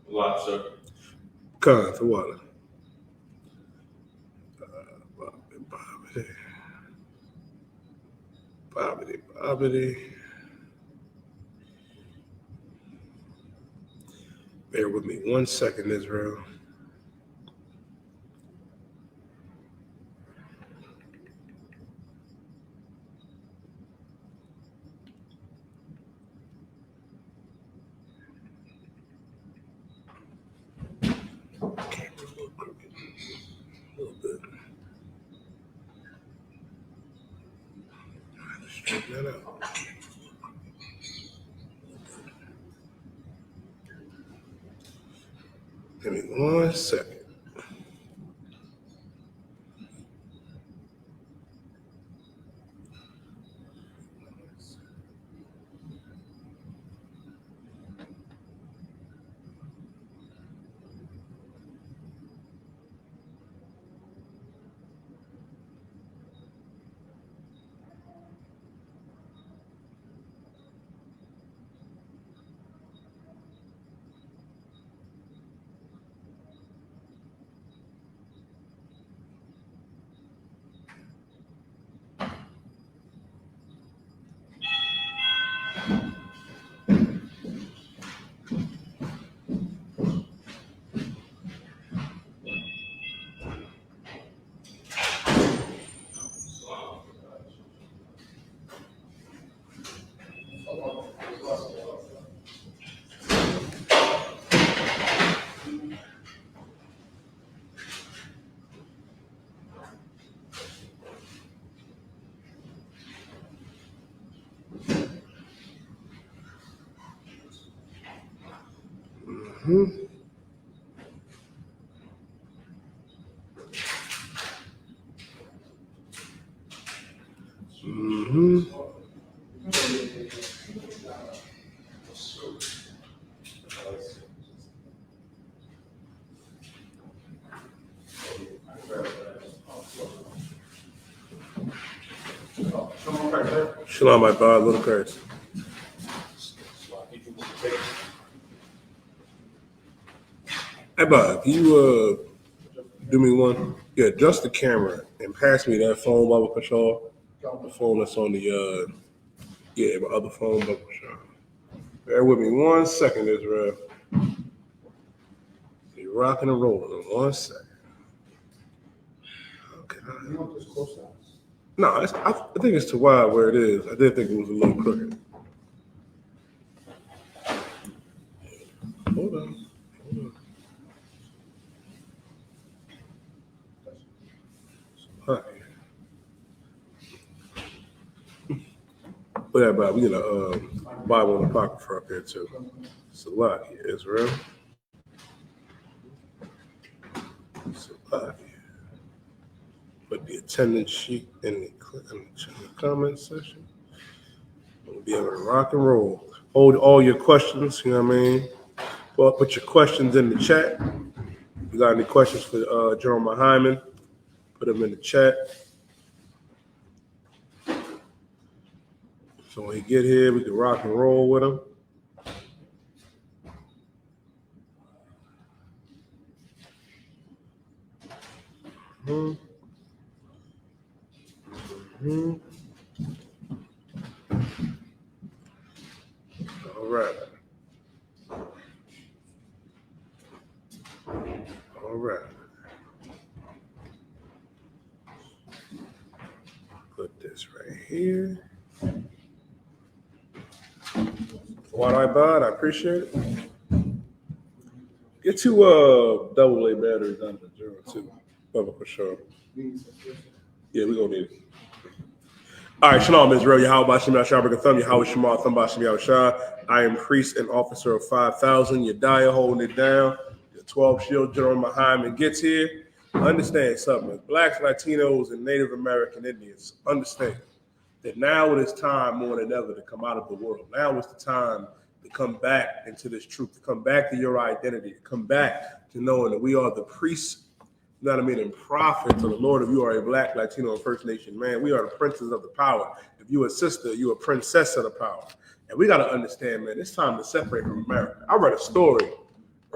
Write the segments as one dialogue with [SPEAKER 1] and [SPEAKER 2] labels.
[SPEAKER 1] Lot, sir.
[SPEAKER 2] Con, for water. Bobbity. Bobbity, bobbity. Bear with me 1 second, Israel. Camera's a little crooked. A little bit. All right, let's straighten that out. Give me 1 second. Mm-hmm. Mm-hmm. Shalom, my God, little curse. Hey, Bob, can you do me one? Yeah, adjust the camera and pass me that phone, Baba Pashar. The phone that's on the my other phone, Baba Pashar. Bear with me 1 second, Israel. You're rocking and rolling in 1 second. Okay. No, I think it's too wide where it is. I did think it was a little crooked. Hold on. All right. Look at that, we got a Bible and Apocrypha up here too. It's a lot here, Israel. It's a lot here. Put the attendance sheet in the comment section. We'll be able to rock and roll. Hold all your questions, you know what I mean? Well, put your questions in the chat. If you got any questions for Jerome Hyman, put them in the chat. So when he get here, we can rock and roll with him. Mm-hmm. Mm-hmm. All right. All right. Put this right here. What I bought, I appreciate it. Get 2 double A batteries on the Zero 2. Bubba for sure. Yeah, we're gonna need it. All right, Shalom, Israel. Yahweh Bashim Yahshua Thumb, Yahweh Shema Thumb Bashim Yahushua. I am priest and officer of 5,000. Yediah holding it down. The 12 Shield General Muhammad gets here. Understand something. Blacks, Latinos, and Native American Indians, understand that now it is time more than ever to come out of the world. Now is the time to come back into this truth, to come back to your identity, to come back to knowing that we are the priests, you know what I mean, and prophets of the Lord. If you are a Black, Latino, and First Nation man, we are the princes of the power. If you're a sister, you're a princess of the power. And we got to understand, man, it's time to separate from America. I read a story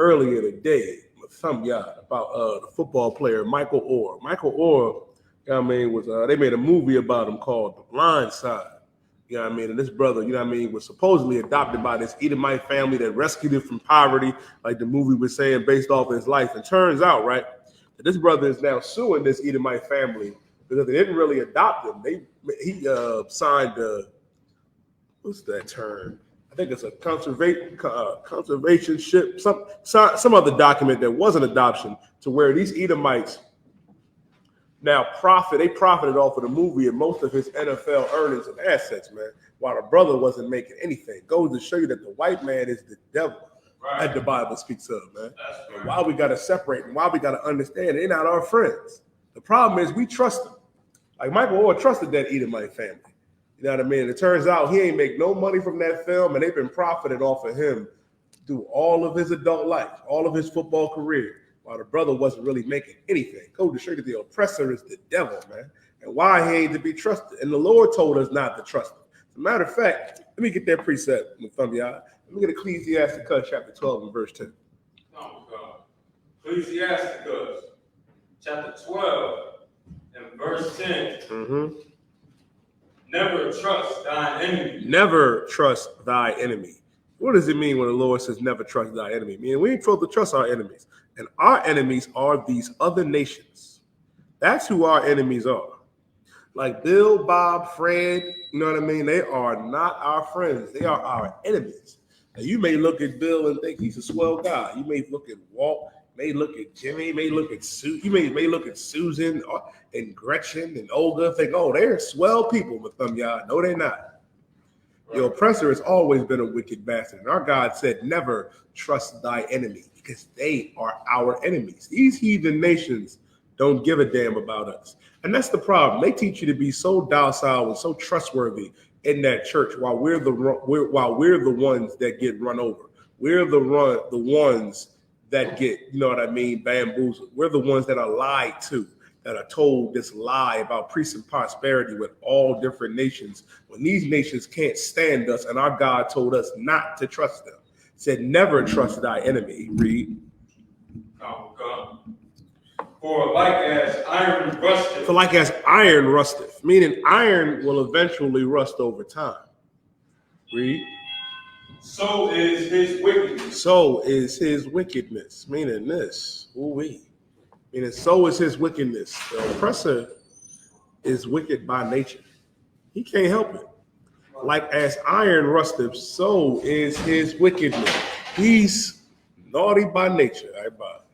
[SPEAKER 2] earlier today with some yard about the football player Michael Orr. Michael Orr, you know what I mean, was they made a movie about him called The Blind Side. You know what I mean? And this brother, you know what I mean, was supposedly adopted by this Edomite family that rescued him from poverty, like the movie was saying, based off his life. And turns out, right, that this brother is now suing this Edomite family because they didn't really adopt him. He signed what's that term? I think it's a conservationship, some other document that wasn't adoption, to where these Edomites now profited off of the movie and most of his NFL earnings and assets, man, while the brother wasn't making anything. Goes to show you that the white man is the devil, right, that the Bible speaks of, man. And why we got to separate and why we got to understand they're not our friends. The problem is we trust them. Like Michael Orr trusted that Edomite family. You know what I mean? And it turns out he ain't make no money from that film, and they've been profiting off of him through all of his adult life, all of his football career, while the brother wasn't really making anything. Go to show you the oppressor is the devil, man, and why he ain't to be trusted. And the Lord told us not to trust him. As a matter of fact, let me get that precept from y'all. Let me get Ecclesiasticus chapter 12 and verse 10.
[SPEAKER 1] Oh, God. Ecclesiasticus chapter 12 and verse 10.
[SPEAKER 2] Mm-hmm.
[SPEAKER 1] Never trust thine enemy.
[SPEAKER 2] Never trust thy enemy. What does it mean when the Lord says never trust thy enemy? I mean, we ain't supposed to trust our enemies. And our enemies are these other nations. That's who our enemies are. Like Bill, Bob, Fred, you know what I mean? They are not our friends. They are our enemies. Now, you may look at Bill and think he's a swell guy. You may look at Walt, may look at Jimmy, may look at Sue. You may look at Susan and Gretchen and Olga, think, oh, they're swell people with them, y'all. No, they're not. Your oppressor has always been a wicked bastard. And our God said, never trust thy enemy, because they are our enemies. These heathen nations don't give a damn about us. And that's the problem. They teach you to be so docile and so trustworthy in that church while we're the ones that get run over. We're the ones that get, you know what I mean, bamboozled. We're the ones that are lied to, that are told this lie about peace and prosperity with all different nations, when these nations can't stand us, and our God told us not to trust them. Said, never trust thy enemy. Read.
[SPEAKER 1] Oh, God. For like as iron rusteth.
[SPEAKER 2] Meaning iron will eventually rust over time. Read.
[SPEAKER 1] So is his wickedness.
[SPEAKER 2] So is his wickedness. Meaning this. Ooh-wee. Meaning so is his wickedness. The oppressor is wicked by nature. He can't help it. Like as iron rusteth, so is his wickedness. He's naughty by nature.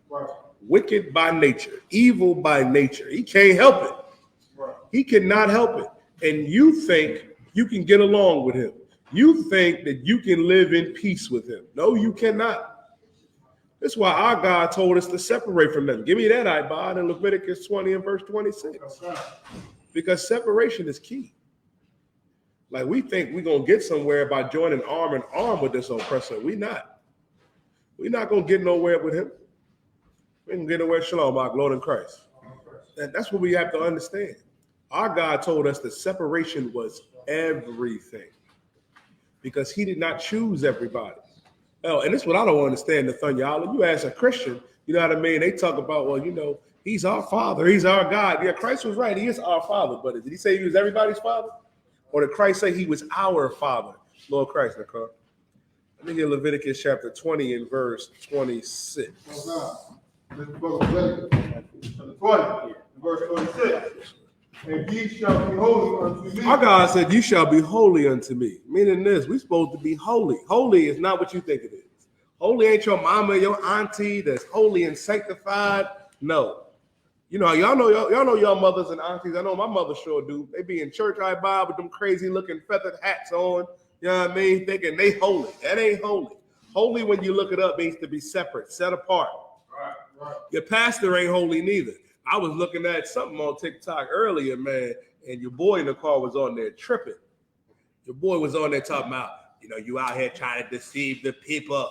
[SPEAKER 2] Right. Wicked by nature. Evil by nature. He can't help it. Right. He cannot help it. And you think you can get along with him. You think that you can live in peace with him. No, you cannot. That's why our God told us to separate from them. Give me that, Ibad, in Leviticus 20 and verse 26. Because separation is key. Like we think we're going to get somewhere by joining arm in arm with this oppressor. We're not. We're not going to get nowhere with him. We can get nowhere, shalom, our Lord in Christ. And that's what we have to understand. Our God told us that separation was everything, because he did not choose everybody. Oh, and this is what I don't understand, Nathaniel. You ask a Christian, you know what I mean? They talk about, well, you know, he's our father, he's our God. Yeah, Christ was right. He is our father. But did he say he was everybody's father? Or did Christ say he was our father? Lord Christ, Nicole. Let me get Leviticus chapter 20 and verse 26.
[SPEAKER 3] This book of Leviticus, chapter 20, verse 26. And ye shall be holy unto me.
[SPEAKER 2] Our God said, you shall be holy unto me. Meaning this, we're supposed to be holy. Holy is not what you think it is. Holy ain't your mama, your auntie that's holy and sanctified. No. You know, y'all know your mothers and aunties. I know my mother sure do. They be in church, I buy with them crazy looking feathered hats on. You know what I mean? Thinking they holy. That ain't holy. Holy, when you look it up, means to be separate, set apart. Right. Your pastor ain't holy neither. I was looking at something on TikTok earlier, man, and your boy in the car was on there tripping. Your boy was on there talking about, you know, you out here trying to deceive the people.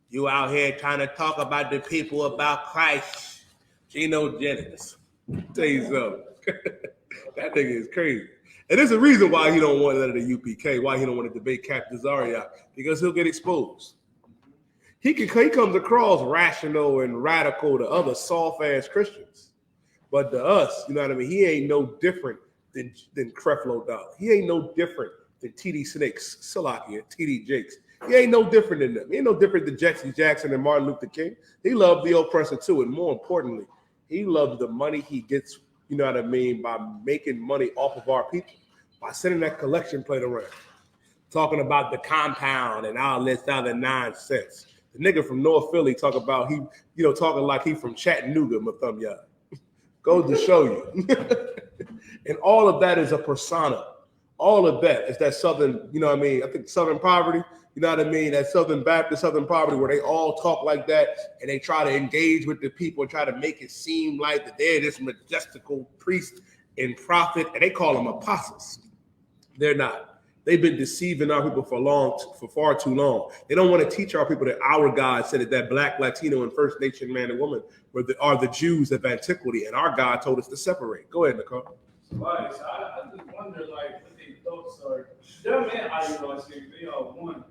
[SPEAKER 2] You out here trying to talk about the people about Christ. Geno Jennings. Tell you something. That nigga is crazy. And there's a reason why he don't want that at the UPK, why he don't want to debate Captain Zaria, because he'll get exposed. He comes across rational and radical to other soft-ass Christians. But to us, you know what I mean? He ain't no different than Creflo Dollar. He ain't no different than T.D. Snakes, Salakia, T.D. Jakes. He ain't no different than them. He ain't no different than Jesse Jackson and Martin Luther King. He loved the oppressor too. And more importantly, he loves the money he gets, you know what I mean, by making money off of our people, by sending that collection plate around, talking about the compound and all this other nonsense. The nigga from North Philly talking like he from Chattanooga, Mathumya. Goes to show you. And all of that is a persona. All of that is that Southern, you know what I mean? I think Southern poverty, you know what I mean? That Southern Baptist, Southern poverty, where they all talk like that and they try to engage with the people and try to make it seem like that they're this majestical priest and prophet, and they call them apostles. They're not. They've been deceiving our people for far too long. They don't want to teach our people that our God said that Black, Latino, and First Nation man and woman are the Jews of antiquity, and our God told us to separate. Go ahead, Nicole.
[SPEAKER 4] Right, so I just wonder, like, what their thoughts are. Them and IUIC, they are one.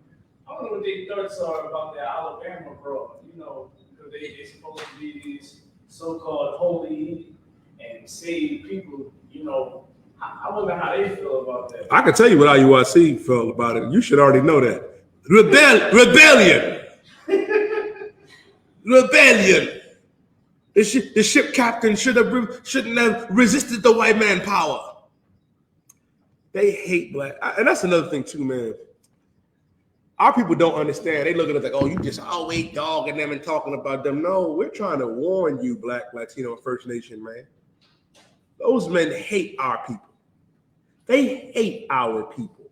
[SPEAKER 4] I don't know what their thoughts are about the Alabama brawl, you know, because they supposed to be these so-called holy and saved people, you know. I wonder how they feel about that.
[SPEAKER 2] I can tell you what IUIC felt about it. You should already know that. Rebellion. Rebellion. The ship captain shouldn't have resisted the white man power. They hate black. And that's another thing too, man. Our people don't understand. They look at us like, oh, you just always dogging them and talking about them. No, we're trying to warn you, Black, Latino, and First Nation, man. Those men hate our people. They hate our people.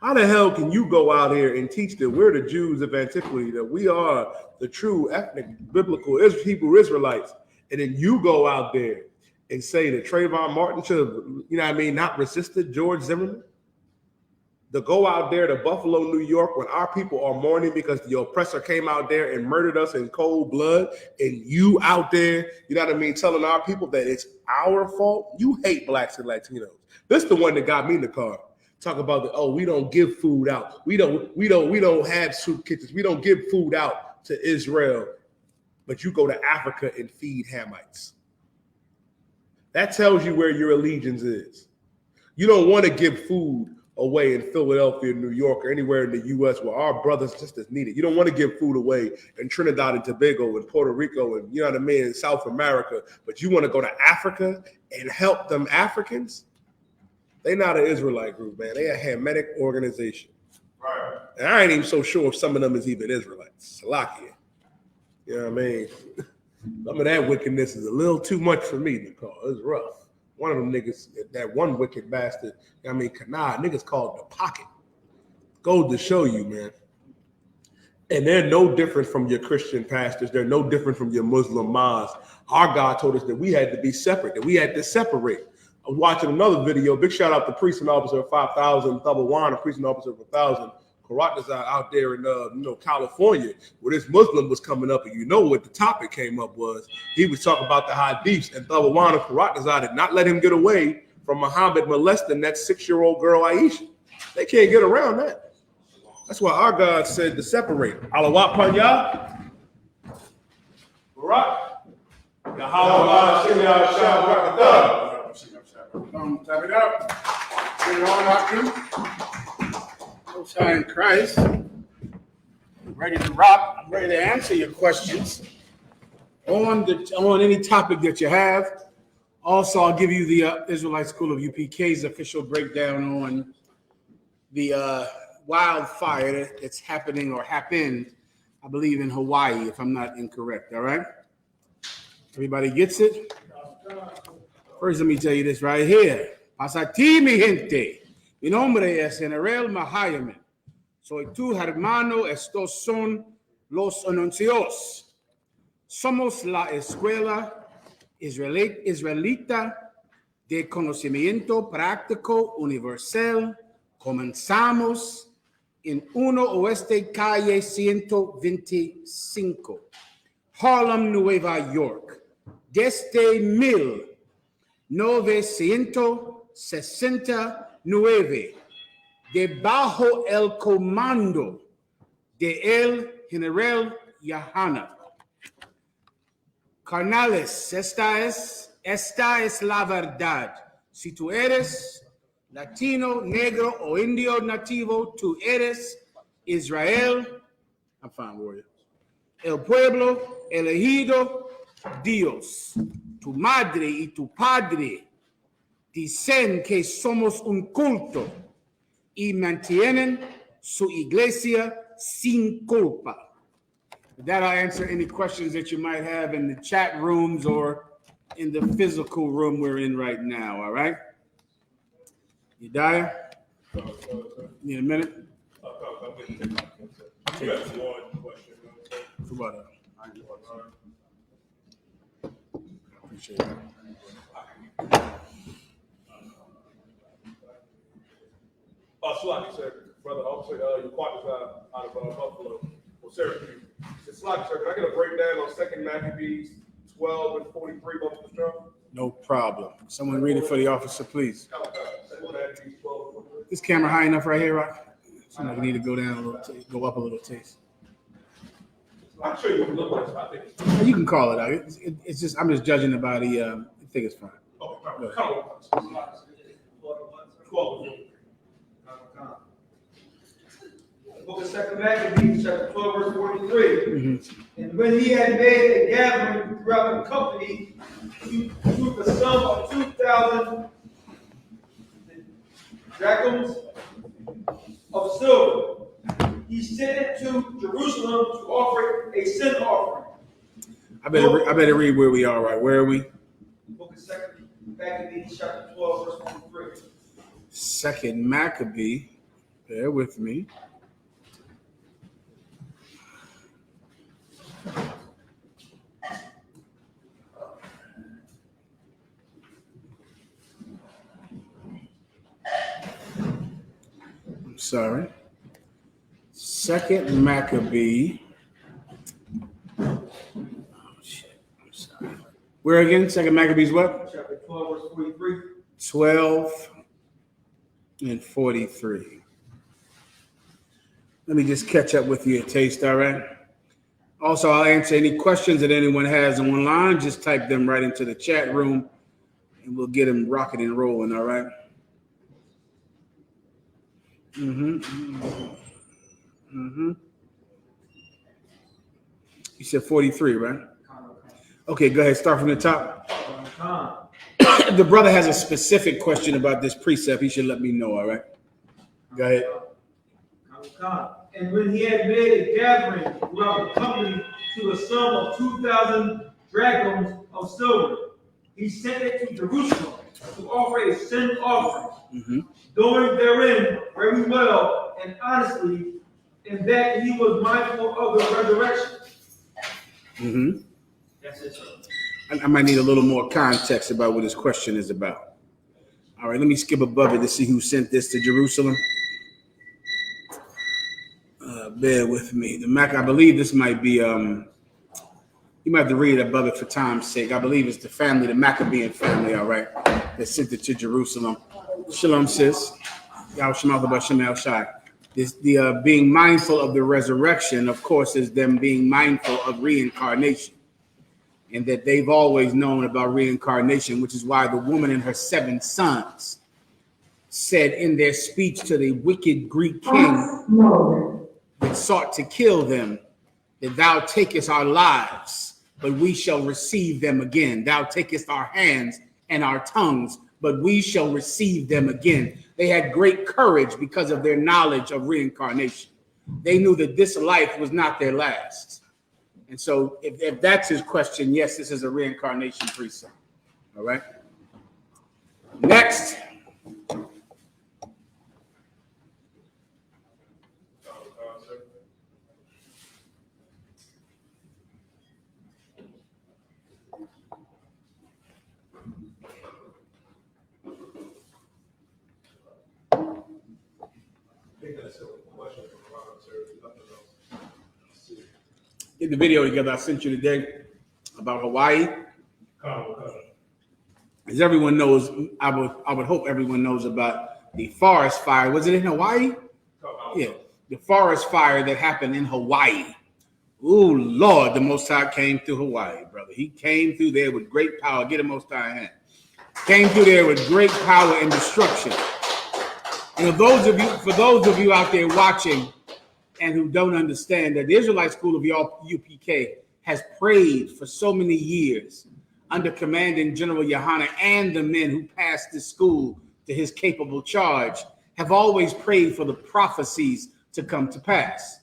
[SPEAKER 2] How the hell can you go out here and teach that we're the Jews of antiquity, that we are the true ethnic, biblical Hebrew Israelites, and then you go out there and say that Trayvon Martin should have, you know what I mean, not resisted George Zimmerman? To go out there to Buffalo, New York, when our people are mourning because the oppressor came out there and murdered us in cold blood, and you out there, you know what I mean, telling our people that it's our fault? You hate Blacks and Latinos. This is the one that got me in the car. Talk about we don't give food out. We don't have soup kitchens. We don't give food out to Israel, but you go to Africa and feed Hamites. That tells you where your allegiance is. You don't want to give food away in Philadelphia, New York, or anywhere in the U.S. where our brothers just as needed. You don't want to give food away in Trinidad and Tobago and Puerto Rico and, you know what I mean, in South America, but you want to go to Africa and help them Africans? They're not an Israelite group, man. They're a Hamitic organization.
[SPEAKER 1] Right.
[SPEAKER 2] And I ain't even so sure if some of them is even Israelites. Salakia. You know what I mean? Some of that wickedness is a little too much for me, Nicole. It's rough. One of them niggas, that one wicked bastard, I mean, Kanad, niggas called the pocket. Goes to show you, man. And they're no different from your Christian pastors. They're no different from your Muslim mosques. Our God told us that we had to be separate, that we had to separate. I was watching another video. Big shout out to Priest and Officer 5000, Thabawan, a Priest and Officer 1000. Karatazar out there in California, where this Muslim was coming up, and you know what the topic came up was. He was talking about the hadiths, and Thabawan and Karatazar did not let him get away from Muhammad molesting that 6-year-old girl Aisha. They can't get around that. That's why our God said to separate. Alawat Panya.
[SPEAKER 1] Barak. Yahweh Shem Yahshua Barakatah.
[SPEAKER 5] Tap it up. Bring it on, Hakim. Most High in Christ. I'm ready to rock. I'm ready to answer your questions on any topic that you have. Also, I'll give you the Israelite School of UPK's official breakdown on the wildfire that's happening or happened, I believe, in Hawaii, if I'm not incorrect. All right? Everybody gets it? First, let me tell you this right here. Pasati, mi gente. Mi nombre es General Mahayaman. Soy tu hermano. Estos son los anuncios. Somos la escuela israelita de conocimiento práctico universal. Comenzamos en 1 Oeste Calle 125, Harlem, Nueva York. Desde 1969, debajo el comando de el general Yahana. Carnales, esta es la verdad. Si tú eres latino, negro o indio nativo, tú eres Israel. I'm fine, warrior. El pueblo elegido, Dios. Tu madre y tu padre dicen que somos un culto y mantienen su iglesia sin culpa. With that, I'll answer any questions that you might have in the chat rooms or in the physical room we're in right now, all right? Yediah? Need a minute?
[SPEAKER 2] You got one question.
[SPEAKER 5] What about appreciate that.
[SPEAKER 2] So like you said, brother, also your partner's out of Buffalo or Syracuse. It's like, sir, can I get a breakdown on 2 Maccabees 12 and 43, Buffalo Strong?
[SPEAKER 5] No problem. Someone read it for the officer, please.
[SPEAKER 2] 2 Maccabees 12 and 43.
[SPEAKER 5] This camera high enough right here, Rock? Seems like we need to go down a little, go up a little taste.
[SPEAKER 2] I'll show you what it looks like. I think it's
[SPEAKER 5] You can call it out. It's just, I'm just judging it by the, I think it's fine.
[SPEAKER 2] okay. Come on. 12 and 43.
[SPEAKER 6] Book of 2 Maccabees, chapter 12, verse 43.
[SPEAKER 5] Mm-hmm.
[SPEAKER 6] And when he had made a gathering throughout the company to the sum of 2,000 drachms of silver, he sent it to Jerusalem to offer a sin offering.
[SPEAKER 5] I better read where we are, right? Where are we?
[SPEAKER 6] Book of 2 Maccabees, chapter 12, verse 43.
[SPEAKER 5] 2 Maccabee. Bear with me. I'm sorry. 2 Maccabee. Oh, shit. I'm sorry. Where again? 2 Maccabees what?
[SPEAKER 6] Chapter 12, verse 43.
[SPEAKER 5] 12 and 43. Let me just catch up with you a taste, all right? Also, I'll answer any questions that anyone has online. Just type them right into the chat room, and we'll get them rocking and rolling, all right? You said 43, right? Okay, go ahead. Start from the top. If the brother has a specific question about this precept, he should let me know, all right? Go ahead.
[SPEAKER 6] And when he had made a gathering throughout the company to a sum of 2,000 drachms of silver, he sent it to Jerusalem to offer a sin offering, doing therein very well and honestly, in that he was mindful of the resurrection. That's it, sir.
[SPEAKER 5] I might need a little more context about what his question is about. All right, let me skip above it to see who sent this to Jerusalem. Bear with me. The Mac, I believe this might be, you might have to read it above it for time's sake. I believe it's the family, the Maccabean family, all right, that sent it to Jerusalem. Shalom, sis. The being mindful of the resurrection, of course, is them being mindful of reincarnation. And that they've always known about reincarnation, which is why the woman and her 7 sons said in their speech to the wicked Greek king that sought to kill them, that thou takest our lives, but we shall receive them again. Thou takest our hands and our tongues, but we shall receive them again. They had great courage because of their knowledge of reincarnation. They knew that this life was not their last. And so if that's his question, yes, this is a reincarnation precept. All right. Next. Get the video together I sent you today about Hawaii. As everyone knows, I would hope everyone knows about the forest fire. Was it in Hawaii? Yeah. the forest fire that happened in Hawaii. Oh, Lord, the Most High came through Hawaii, brother. He came through there with great power. Get a Most High hand. Came through there with great power and destruction. And for those of you out there watching and who don't understand that the Israelite School of UPK has prayed for so many years under commanding General Yohana, and the men who passed this school to his capable charge have always prayed for the prophecies to come to pass.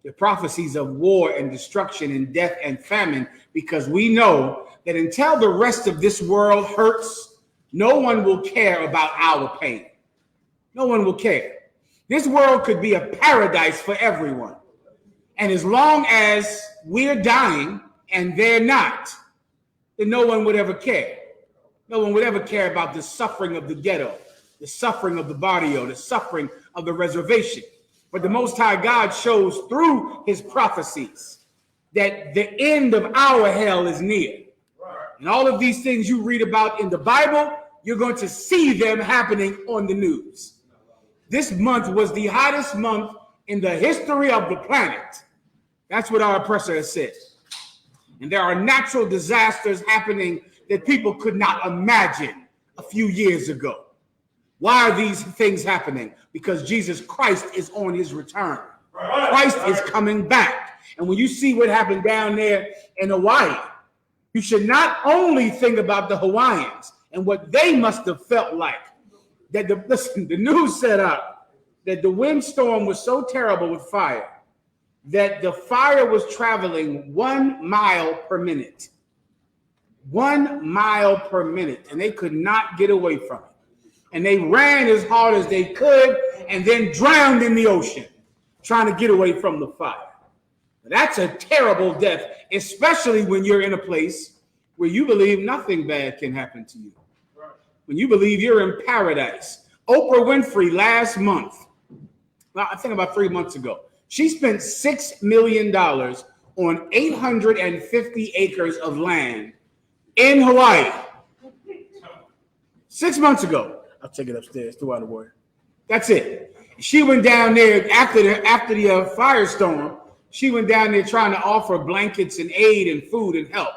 [SPEAKER 5] The prophecies of war and destruction and death and famine, because we know that until the rest of this world hurts, no one will care about our pain. No one will care. This world could be a paradise for everyone. And as long as we're dying and they're not, then no one would ever care. No one would ever care about the suffering of the ghetto, the suffering of the barrio, the suffering of the reservation. But the Most High God shows through his prophecies that the end of our hell is near. And all of these things you read about in the Bible, you're going to see them happening on the news. This month was the hottest month in the history of the planet. That's what our oppressor has said. And there are natural disasters happening that people could not imagine a few years ago. Why are these things happening? Because Jesus Christ is on his return. Christ is coming back. And when you see what happened down there in Hawaii, you should not only think about the Hawaiians and what they must have felt like. That the news set up that the windstorm was so terrible with fire that the fire was traveling 1 mile per minute. 1 mile per minute. And they could not get away from it. And they ran as hard as they could and then drowned in the ocean trying to get away from the fire. That's a terrible death, especially when you're in a place where you believe nothing bad can happen to you. When you believe you're in paradise. Oprah Winfrey last month, well, I think about 3 months ago, she spent $6 million on 850 acres of land in Hawaii. 6 months ago. I'll take it upstairs to Water Warrior. That's it. She went down there after the firestorm. She went down there trying to offer blankets and aid and food and help.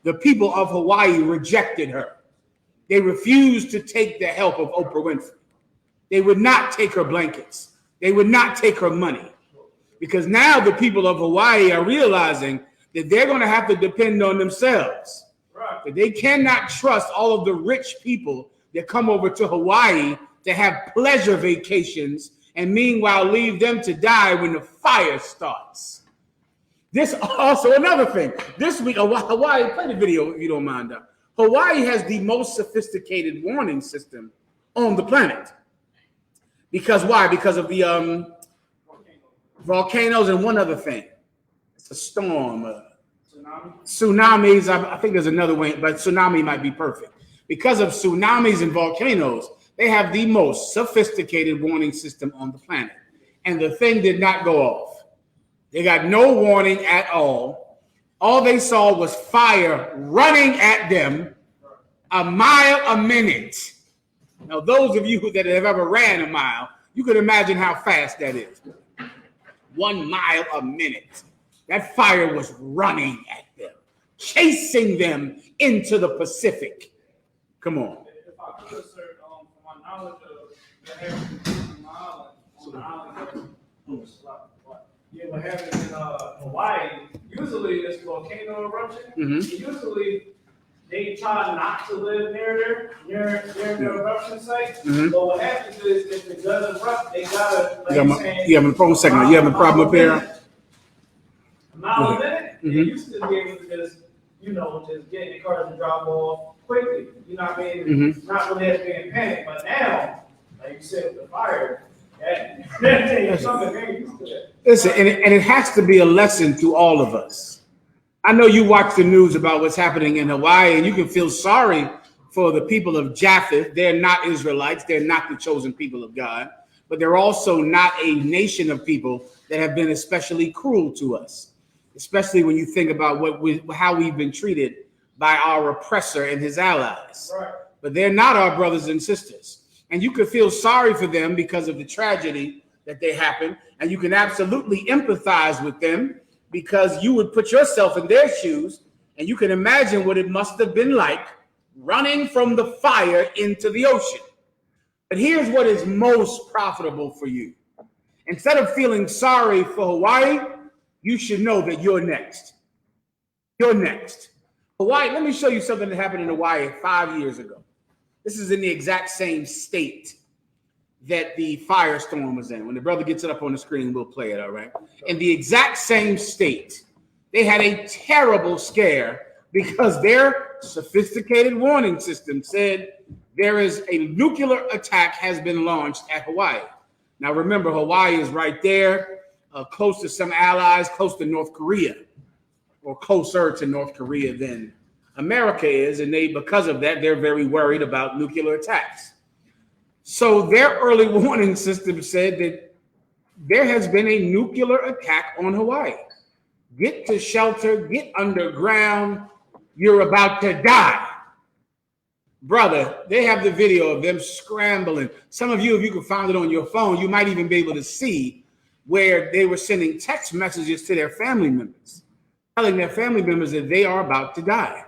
[SPEAKER 5] The people of Hawaii rejected her. They refused to take the help of Oprah Winfrey. They would not take her blankets. They would not take her money. Because now the people of Hawaii are realizing that they're going to have to depend on themselves. Right. That they cannot trust all of the rich people that come over to Hawaii to have pleasure vacations and meanwhile leave them to die when the fire starts. This also another thing. This week, Hawaii, play the video if you don't mind. Hawaii has the most sophisticated warning system on the planet. Because why? Because of the volcanoes and one other thing. It's a storm. Tsunamis. I think there's another way, but tsunami might be perfect. Because of tsunamis and volcanoes, they have the most sophisticated warning system on the planet. And the thing did not go off. They got no warning at all. All they saw was fire running at them a mile a minute. Now, those of you that have ever ran a mile, you can imagine how fast that is. 1 mile a minute. That fire was running at them, chasing them into the Pacific. Come on.
[SPEAKER 4] If I could, sir, from my knowledge of the happening on the island what happened in Hawaii, usually it's volcano eruption. Mm-hmm. Usually they try not to live near the eruption site. Mm-hmm. But what happens is if it does erupt, they gotta
[SPEAKER 5] you having a problem? Second, you having a problem up here?
[SPEAKER 4] A mile a minute. Mm-hmm. They used to be able to just get in the car and drive off quickly. You know what I mean? Mm-hmm. Not really as being panicked, but now, like you said, with the fire, that thing is something very used to that.
[SPEAKER 5] Listen, and it has to be a lesson to all of us. I know you watch the news about what's happening in Hawaii, and you can feel sorry for the people of Japheth. They're not Israelites. They're not the chosen people of God. But they're also not a nation of people that have been especially cruel to us, especially when you think about how we've been treated by our oppressor and his allies. Right. But they're not our brothers and sisters. And you could feel sorry for them because of the tragedy that they happen, and you can absolutely empathize with them because you would put yourself in their shoes and you can imagine what it must have been like running from the fire into the ocean. But here's what is most profitable for you. Instead of feeling sorry for Hawaii, you should know that you're next. You're next. Hawaii, let me show you something that happened in Hawaii 5 years ago. This is in the exact same state that the firestorm was in. When the brother gets it up on the screen, we'll play it, all right? In the exact same state, they had a terrible scare because their sophisticated warning system said there is a nuclear attack has been launched at Hawaii. Now, remember, Hawaii is right there, close to some allies, close to North Korea, or closer to North Korea than America is. And because of that, they're very worried about nuclear attacks. So their early warning system said that there has been a nuclear attack on Hawaii. Get to shelter, get underground, you're about to die. Brother, they have the video of them scrambling. Some of you, if you can find it on your phone, you might even be able to see where they were sending text messages to their family members, telling their family members that they are about to die.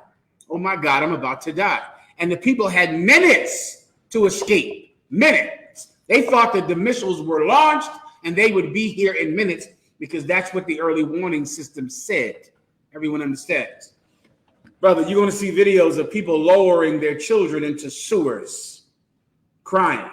[SPEAKER 5] Oh my God, I'm about to die. And the people had minutes to escape. Minutes. They thought that the missiles were launched and they would be here in minutes because that's what the early warning system said. Everyone understands. Brother, you're going to see videos of people lowering their children into sewers, crying.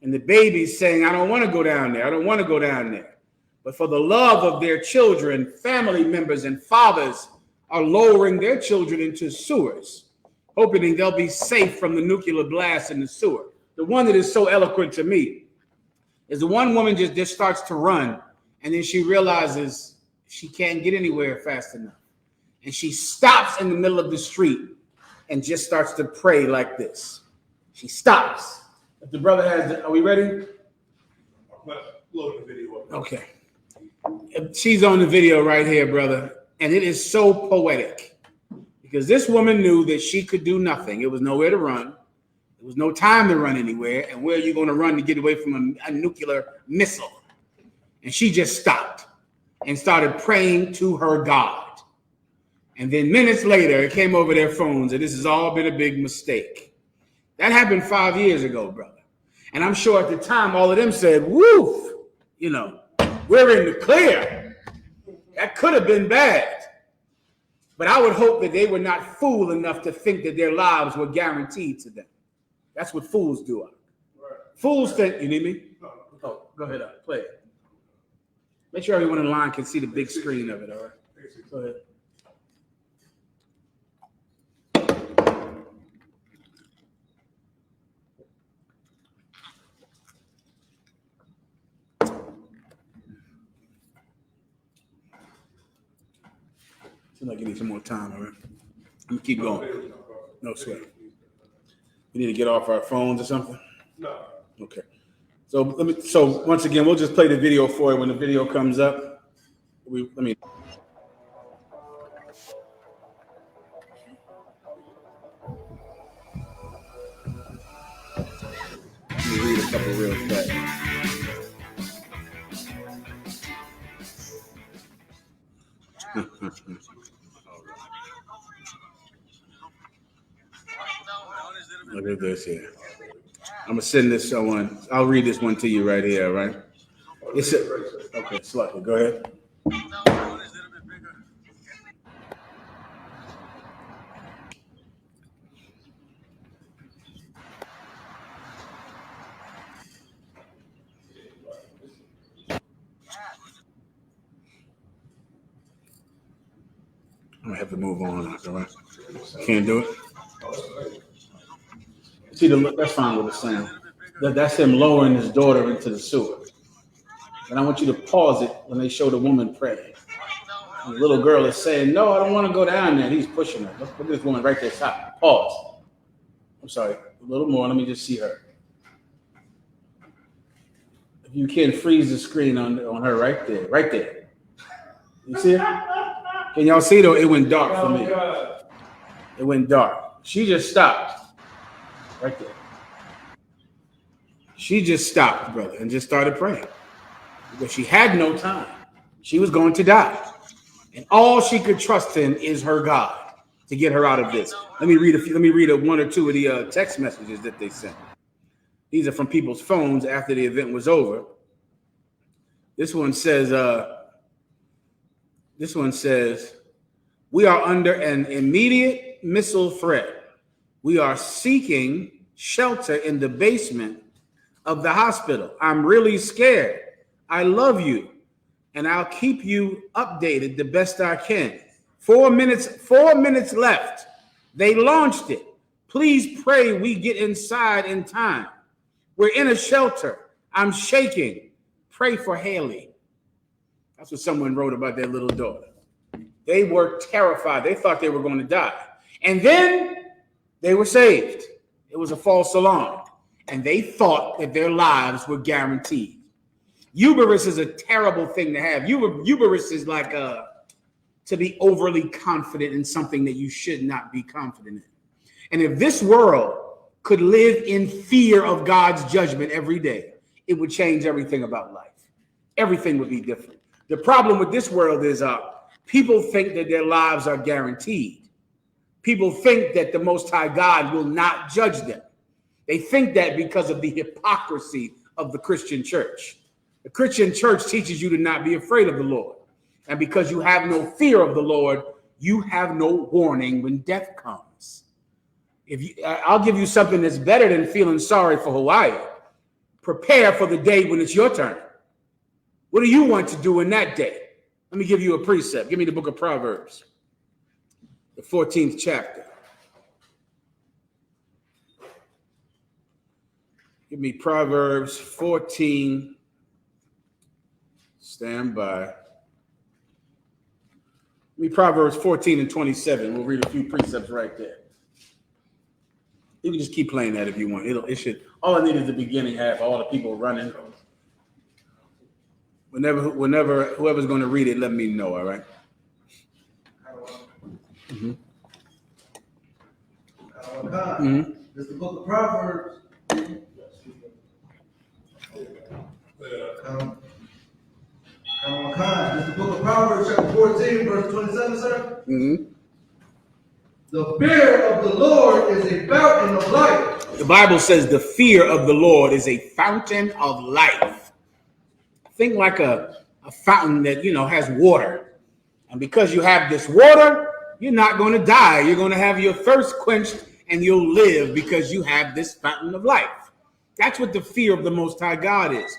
[SPEAKER 5] And the babies saying, I don't want to go down there. I don't want to go down there. But for the love of their children, family members and fathers are lowering their children into sewers, hoping they'll be safe from the nuclear blast in the sewer. The one that is so eloquent to me is the one woman just starts to run, and then she realizes she can't get anywhere fast enough. And she stops in the middle of the street and just starts to pray like this. She stops. If the brother has are we ready?
[SPEAKER 1] Load the video up.
[SPEAKER 5] Okay. She's on the video right here, brother. And it is so poetic because this woman knew that she could do nothing. It was nowhere to run. There was no time to run anywhere. And where are you going to run to get away from a nuclear missile? And she just stopped and started praying to her God. And then minutes later, it came over their phones, and this has all been a big mistake. That happened 5 years ago, brother. And I'm sure at the time, all of them said, woof, you know, we're in the clear. That could have been bad. But I would hope that they were not fool enough to think that their lives were guaranteed to them. That's what fools do. Right. Fools think, you need me? Oh, go ahead, play it. Make sure everyone in line can see the big screen of it, all right? Go ahead. Seems like you need some more time, all right? I'm gonna keep going. No sweat. We need to get off our phones or something?
[SPEAKER 1] No.
[SPEAKER 5] Okay. So once again, we'll just play the video for you when the video comes up. Let me read a couple real fast. Look at this here. I'm gonna send this one. I'll read this one to you right here, right? It's okay, slightly. Go ahead. I'm gonna have to move on. All right. Can't do it. See the look? That's fine with the sound. That's him lowering his daughter into the sewer. And I want you to pause it when they show the woman praying. And the little girl is saying, "No, I don't want to go down there." He's pushing her. Look at this woman right there. Stop. Pause. I'm sorry. A little more. Let me just see her. If you can freeze the screen on her right there. Right there. You see it? Can y'all see though? It went dark for me. It went dark. She just stopped. Right there. She just stopped, brother, and just started praying. because she had no time. She was going to die. And all she could trust in is her God to get her out of this. Let me read one or two of the text messages that they sent. These are from people's phones after the event was over. This one says, we are under an immediate missile threat. We are seeking shelter in the basement of the hospital. I'm really scared. I love you, and I'll keep you updated the best I can. 4 minutes left. They launched it. Please pray we get inside in time. We're in a shelter. I'm shaking. Pray for Haley. That's what someone wrote about their little daughter. They were terrified. They thought they were going to die. And then they were saved. It was a false alarm. And they thought that their lives were guaranteed. Hubris is a terrible thing to have. Hubris is like to be overly confident in something that you should not be confident in. And if this world could live in fear of God's judgment every day, it would change everything about life. Everything would be different. The problem with this world is people think that their lives are guaranteed. People think that the Most High God will not judge them. They think that because of the hypocrisy of the Christian church. The Christian church teaches you to not be afraid of the Lord. And because you have no fear of the Lord, you have no warning when death comes. I'll give you something that's better than feeling sorry for Hawaii. Prepare for the day when it's your turn. What do you want to do in that day? Let me give you a precept. Give me the book of Proverbs, the 14th chapter. Give me Proverbs 14. Stand by. Give me Proverbs 14 and 27. We'll read a few precepts right there. You can just keep playing that if you want. It should. All I need is the beginning half. All the people running. Whenever whoever's going to read it, let me know. All right.
[SPEAKER 7] Mm-hmm. Mm-hmm. This is the book of Proverbs. This is the book of Proverbs, chapter 14, verse 27, sir.
[SPEAKER 5] Mm-hmm.
[SPEAKER 7] The fear of the Lord is a fountain of life.
[SPEAKER 5] The Bible says the fear of the Lord is a fountain of life. Think like a fountain that, has water. And because you have this water, you're not going to die. You're going to have your thirst quenched and you'll live because you have this fountain of life. That's what the fear of the Most High God is.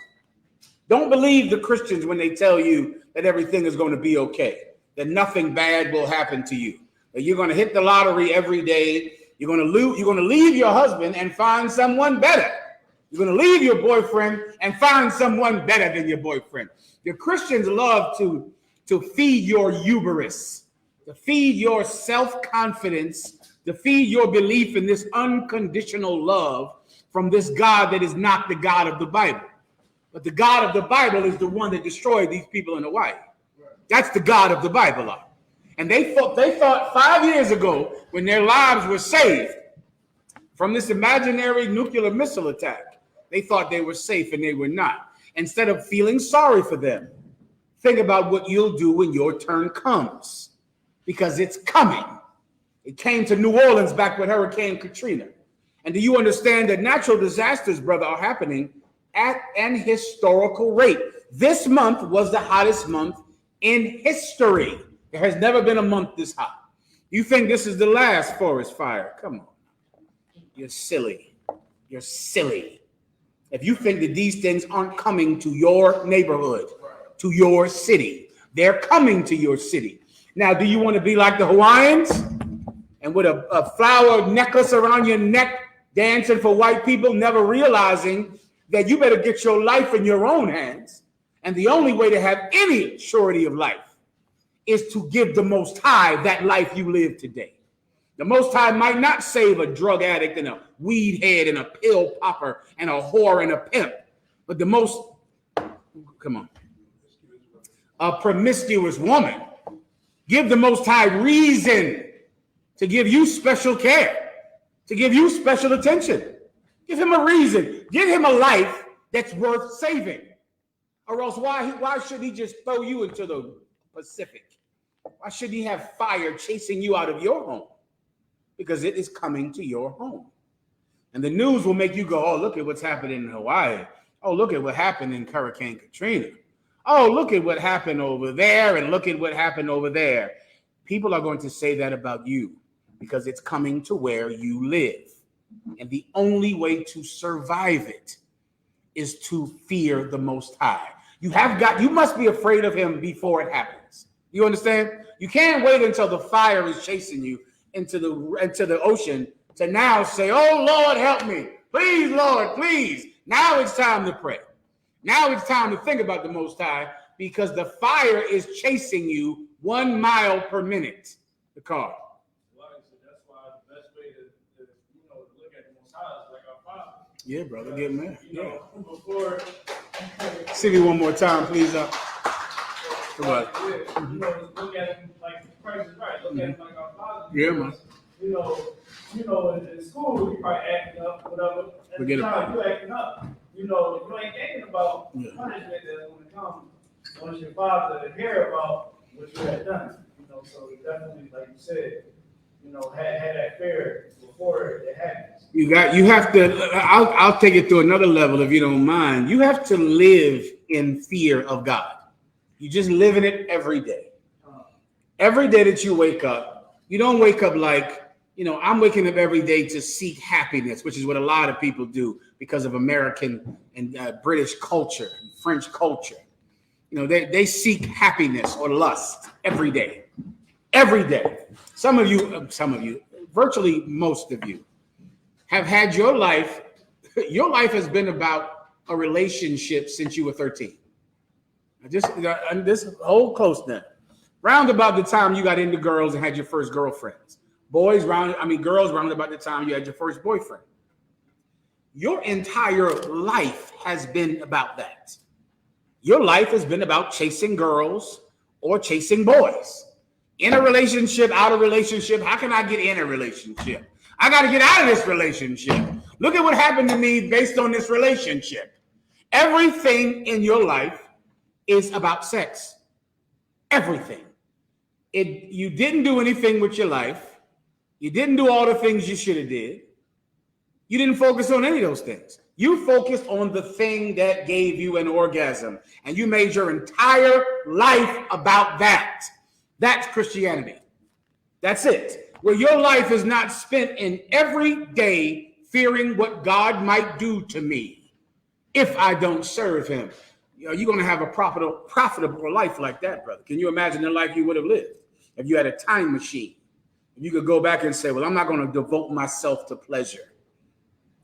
[SPEAKER 5] Don't believe the Christians when they tell you that everything is going to be okay, that nothing bad will happen to you, that you're going to hit the lottery every day. You're going to leave your husband and find someone better. You're going to leave your boyfriend and find someone better than your boyfriend. The Christians love to feed your hubris, to feed your self-confidence, to feed your belief in this unconditional love from this God that is not the God of the Bible. But the God of the Bible is the one that destroyed these people in Hawaii. That's the God of the Bible. And they thought 5 years ago, when their lives were saved from this imaginary nuclear missile attack, they thought they were safe and they were not. Instead of feeling sorry for them, think about what you'll do when your turn comes, because it's coming. It came to New Orleans back with Hurricane Katrina. And do you understand that natural disasters, brother, are happening at an historical rate? This month was the hottest month in history. There has never been a month this hot. You think this is the last forest fire? Come on. You're silly. You're silly. If you think that these things aren't coming to your neighborhood, to your city, they're coming to your city. Now, do you want to be like the Hawaiians and with a flower necklace around your neck, dancing for white people, never realizing that you better get your life in your own hands? And the only way to have any surety of life is to give the Most High that life you live today. The Most High might not save a drug addict and a weed head and a pill popper and a whore and a pimp, but a promiscuous woman. Give the Most High reason to give you special care, to give you special attention. Give him a reason. Give him a life that's worth saving. Or else why should he just throw you into the Pacific? Why should he have fire chasing you out of your home? Because it is coming to your home. And the news will make you go, oh, look at what's happening in Hawaii. Oh, look at what happened in Hurricane Katrina. Oh, look at what happened over there, and look at what happened over there. People are going to say that about you because it's coming to where you live. And the only way to survive it is to fear the Most High. You must be afraid of him before it happens. You understand? You can't wait until the fire is chasing you into the ocean to now say, oh, Lord, help me. Please, Lord, please. Now it's time to pray. Now it's time to think about the Most High because the fire is chasing you 1 mile per minute. The car.
[SPEAKER 4] That's why the best way to look at the Most High is like our Father.
[SPEAKER 5] Yeah, brother, get mad. Yeah.
[SPEAKER 4] Before.
[SPEAKER 5] See me one more time, please. Come on.
[SPEAKER 4] Look at him like Christ is right. Look at him like our Father.
[SPEAKER 5] Yeah, man.
[SPEAKER 4] In school, you probably acting up, whatever. At the time, you acting up. You ain't thinking about punishment that's going to come once your father hear about what you had done. So definitely, like you said, had that fear before it happens.
[SPEAKER 5] You have to. I'll take it to another level if you don't mind. You have to live in fear of God. You just live in it every day. Every day that you wake up, you don't wake up like, I'm waking up every day to seek happiness, which is what a lot of people do because of American and British culture, and French culture. They seek happiness or lust every day. Every day. Some of you, virtually most of you, have had your life has been about a relationship since you were 13. This whole close now. Round about the time you got into girls and had your first girlfriends. Girls round about the time you had your first boyfriend. Your entire life has been about that. Your life has been about chasing girls or chasing boys. In a relationship, out of relationship. How can I get in a relationship? I got to get out of this relationship. Look at what happened to me based on this relationship. Everything in your life is about sex. Everything. You didn't do anything with your life. You didn't do all the things you should have did. You didn't focus on any of those things. You focused on the thing that gave you an orgasm, and you made your entire life about that. That's Christianity. That's it. Where your life is not spent in every day fearing what God might do to me if I don't serve him. You're going to have a profitable life like that, brother. Can you imagine the life you would have lived if you had a time machine? If you could go back and say, well, I'm not going to devote myself to pleasure.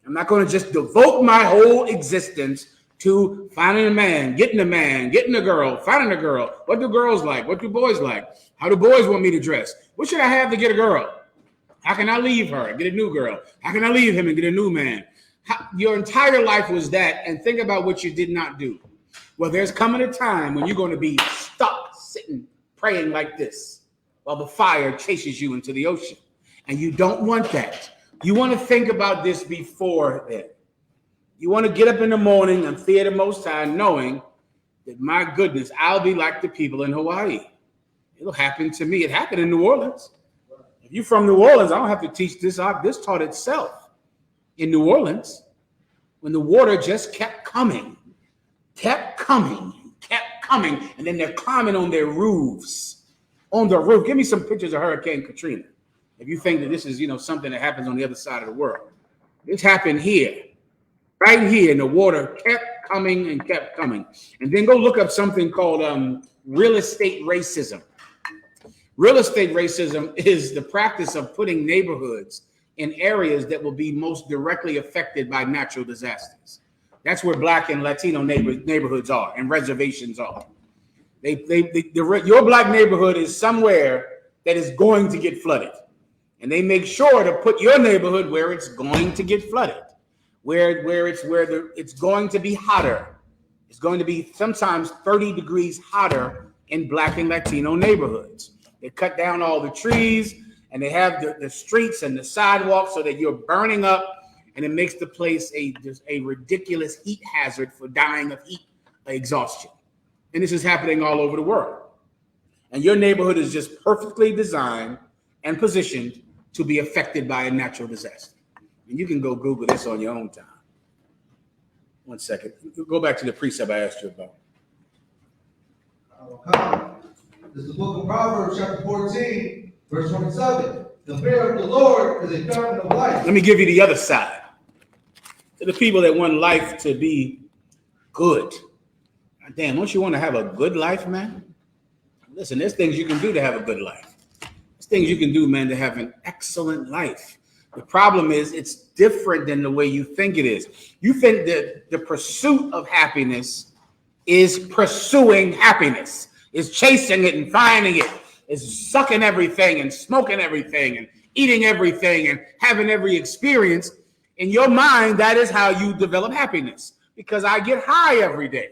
[SPEAKER 5] I'm not going to just devote my whole existence to finding a man, getting a girl, finding a girl. What do girls like? What do boys like? How do boys want me to dress? What should I have to get a girl? How can I leave her and get a new girl? How can I leave him and get a new man? Your entire life was that, and think about what you did not do. Well, there's coming a time when you're going to be stuck sitting, praying like this while the fire chases you into the ocean. And you don't want that. You want to think about this before then. You want to get up in the morning and fear the Most High, knowing that, my goodness, I'll be like the people in Hawaii. It'll happen to me. It happened in New Orleans. If you're from New Orleans, I don't have to teach this out. This taught itself. In New Orleans, when the water just kept coming, and then they're climbing on their roofs. On the roof. Give me some pictures of Hurricane Katrina. If you think that this is, something that happens on the other side of the world. This happened here. Right here, and the water kept coming and kept coming. And then go look up something called real estate racism. Real estate racism is the practice of putting neighborhoods in areas that will be most directly affected by natural disasters. That's where Black and Latino neighborhoods are and reservations are. Your Black neighborhood is somewhere that is going to get flooded. And they make sure to put your neighborhood where it's going to get flooded, where it's going to be hotter. It's going to be sometimes 30 degrees hotter in Black and Latino neighborhoods. They cut down all the trees, and they have the streets and the sidewalks so that you're burning up, and it makes the place a ridiculous heat hazard for dying of heat exhaustion. And this is happening all over the world. And your neighborhood is just perfectly designed and positioned to be affected by a natural disaster. And you can go Google this on your own time. One second. Go back to the precept I asked you about.
[SPEAKER 7] This is the book of Proverbs, chapter 14, verse 27. The fear of the Lord is a fountain of life.
[SPEAKER 5] Let me give you the other side. To the people that want life to be good. Damn, don't you want to have a good life, man? Listen, there's things you can do to have a good life. There's things you can do, man, to have an excellent life. The problem is it's different than the way you think it is. You think that the pursuit of happiness is pursuing happiness, is chasing it and finding it, is sucking everything and smoking everything and eating everything and having every experience. In your mind, that is how you develop happiness. Because I get high every day.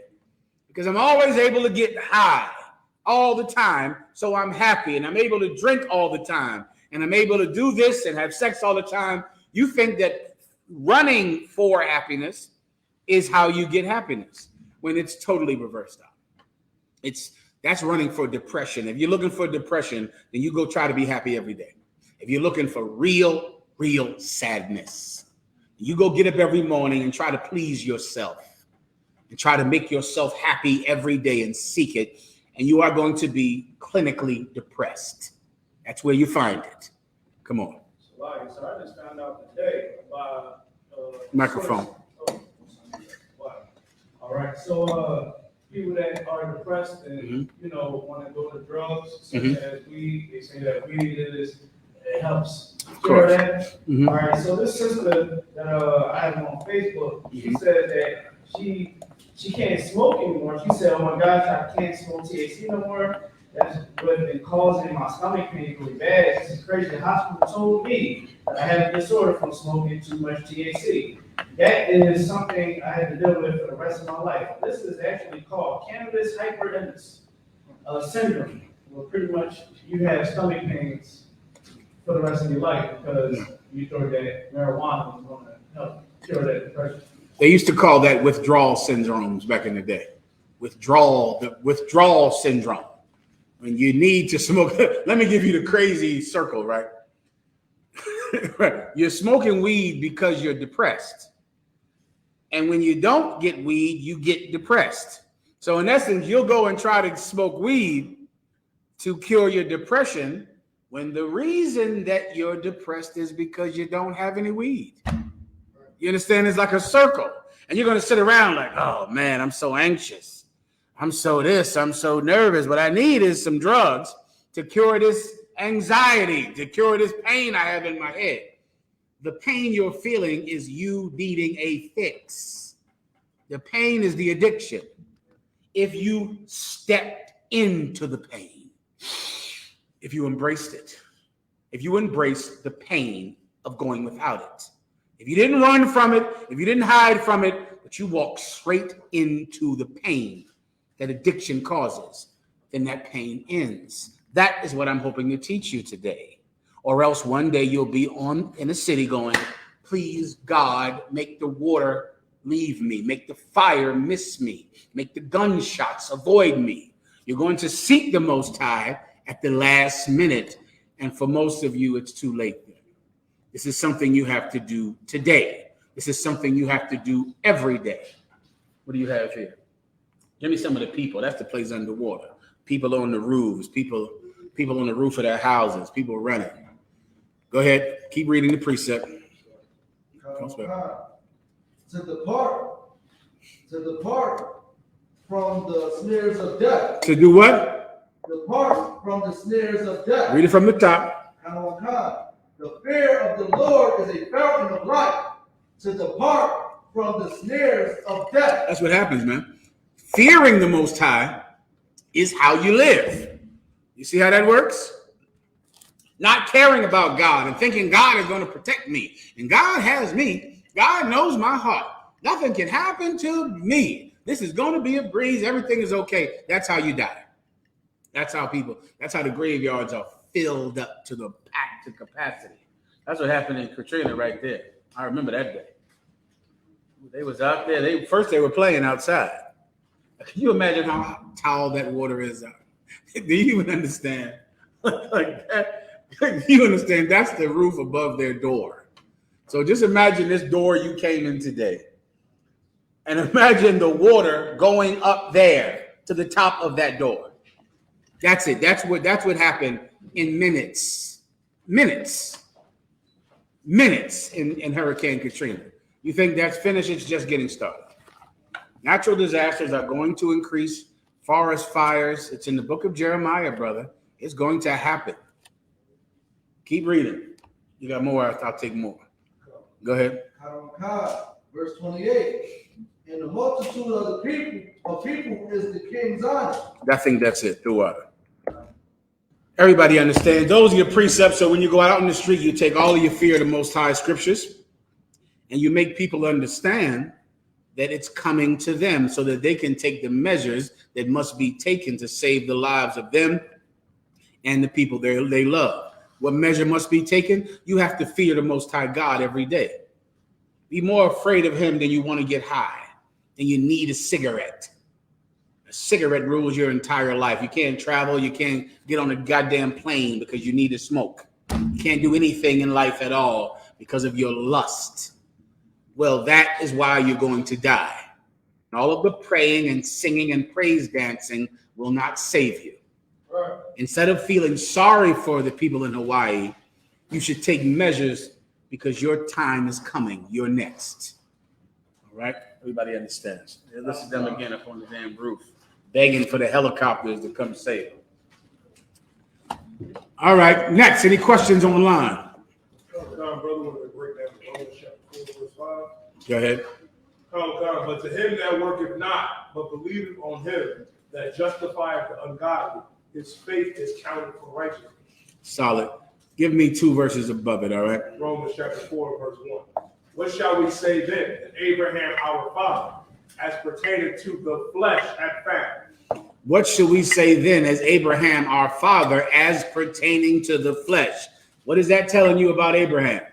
[SPEAKER 5] Because I'm always able to get high all the time. So I'm happy and I'm able to drink all the time. And I'm able to do this and have sex all the time. You think that running for happiness is how you get happiness, when it's totally reversed out. That's running for depression. If you're looking for depression, then you go try to be happy every day. If you're looking for real sadness, you go get up every morning and try to please yourself and try to make yourself happy every day and seek it. And you are going to be clinically depressed. That's where you find it. Come on.
[SPEAKER 4] So I just found out today about
[SPEAKER 5] Microphone.
[SPEAKER 4] All right. So people that are depressed and want to go to drugs, such as weed, they say that weed it helps cure that. All right. So this sister that I have on Facebook, she said that she can't smoke anymore. She said, "Oh my gosh, I can't smoke THC no more. That's what's been causing my stomach pain really bad. This is crazy. The hospital told me that I have a disorder from smoking too much THC. That is something I had to deal with for the rest of my life. This is actually called cannabis hyperemesis syndrome, where pretty much you have stomach pains for the rest of your life because you thought that marijuana was going to help cure that depression."
[SPEAKER 5] They used to call that withdrawal syndromes back in the day. The withdrawal syndrome. When you need to smoke, let me give you the crazy circle, right? You're smoking weed because you're depressed. And when you don't get weed, you get depressed. So in essence, you'll go and try to smoke weed to cure your depression when the reason that you're depressed is because you don't have any weed. You understand? It's like a circle. And you're going to sit around like, oh, man, I'm so anxious. I'm so this. I'm so nervous. What I need is some drugs to cure this anxiety, to cure this pain I have in my head. The pain you're feeling is you needing a fix. The pain is the addiction. If you stepped into the pain, if you embraced it, if you embraced the pain of going without it, if you didn't run from it, if you didn't hide from it, but you walk straight into the pain that addiction causes, then that pain ends. That is what I'm hoping to teach you today. Or else one day you'll be in a city going, please, God, make the water leave me, make the fire miss me, make the gunshots avoid me. You're going to seek the Most High at the last minute. And for most of you, it's too late then. This is something you have to do today. This is something you have to do every day. What do you have here? Give me some of the people. That's the place underwater. People on the roofs, people on the roof of their houses, people running. Go ahead. Keep reading the precept.
[SPEAKER 7] To depart from the snares of death.
[SPEAKER 5] To do what?
[SPEAKER 7] Depart from the snares of death.
[SPEAKER 5] Read it from the top.
[SPEAKER 7] The fear of the Lord is a fountain of life. To depart from the snares of death.
[SPEAKER 5] That's what happens, man. Fearing the Most High is how you live. You see how that works? Not caring about God and thinking God is going to protect me. And God has me. God knows my heart. Nothing can happen to me. This is going to be a breeze. Everything is okay. That's how you die. That's how the graveyards are filled up to the packed to capacity. That's what happened in Katrina right there. I remember that day. They was out there. First they were playing outside. Can you imagine how tall that water is? Do you even understand? Like that, you understand? That's the roof above their door. So just imagine this door you came in today. And imagine the water going up there to the top of that door. That's it. That's what happened in minutes. Minutes in Hurricane Katrina. You think that's finished? It's just getting started. Natural disasters are going to increase. Forest fires. It's in the book of Jeremiah, brother. It's going to happen. Keep reading. You got more? I'll take more. Go ahead.
[SPEAKER 7] Verse 28. And the multitude of the people is the king's honor.
[SPEAKER 5] I think that's it. Throughout. Everybody understands. Those are your precepts. So when you go out in the street, you take all of your fear of the Most High scriptures, and you make people understand that it's coming to them so that they can take the measures that must be taken to save the lives of them and the people they love. What measure must be taken? You have to fear the Most High God every day. Be more afraid of him than you want to get high, and you need a cigarette. A cigarette rules your entire life. You can't travel. You can't get on a goddamn plane because you need to smoke. You can't do anything in life at all because of your lust. Well, that is why you're going to die. All of the praying and singing and praise dancing will not save you.
[SPEAKER 3] Right.
[SPEAKER 5] Instead of feeling sorry for the people in Hawaii, you should take measures because your time is coming. You're next. All right? Everybody understands. This is them again up on the damn roof, begging for the helicopters to come save them. All right, next. Any questions on the line? Go ahead.
[SPEAKER 2] But to him that worketh not, but believeth on him that justifieth the ungodly, his faith is counted for righteousness.
[SPEAKER 5] Solid. Give me 2 verses above it, all right?
[SPEAKER 2] Romans chapter 4, verse 1. What shall we say then? That Abraham our father, as pertaining to the flesh, hath found.
[SPEAKER 5] What should we say then as Abraham our father, as pertaining to the flesh? What is that telling you about Abraham?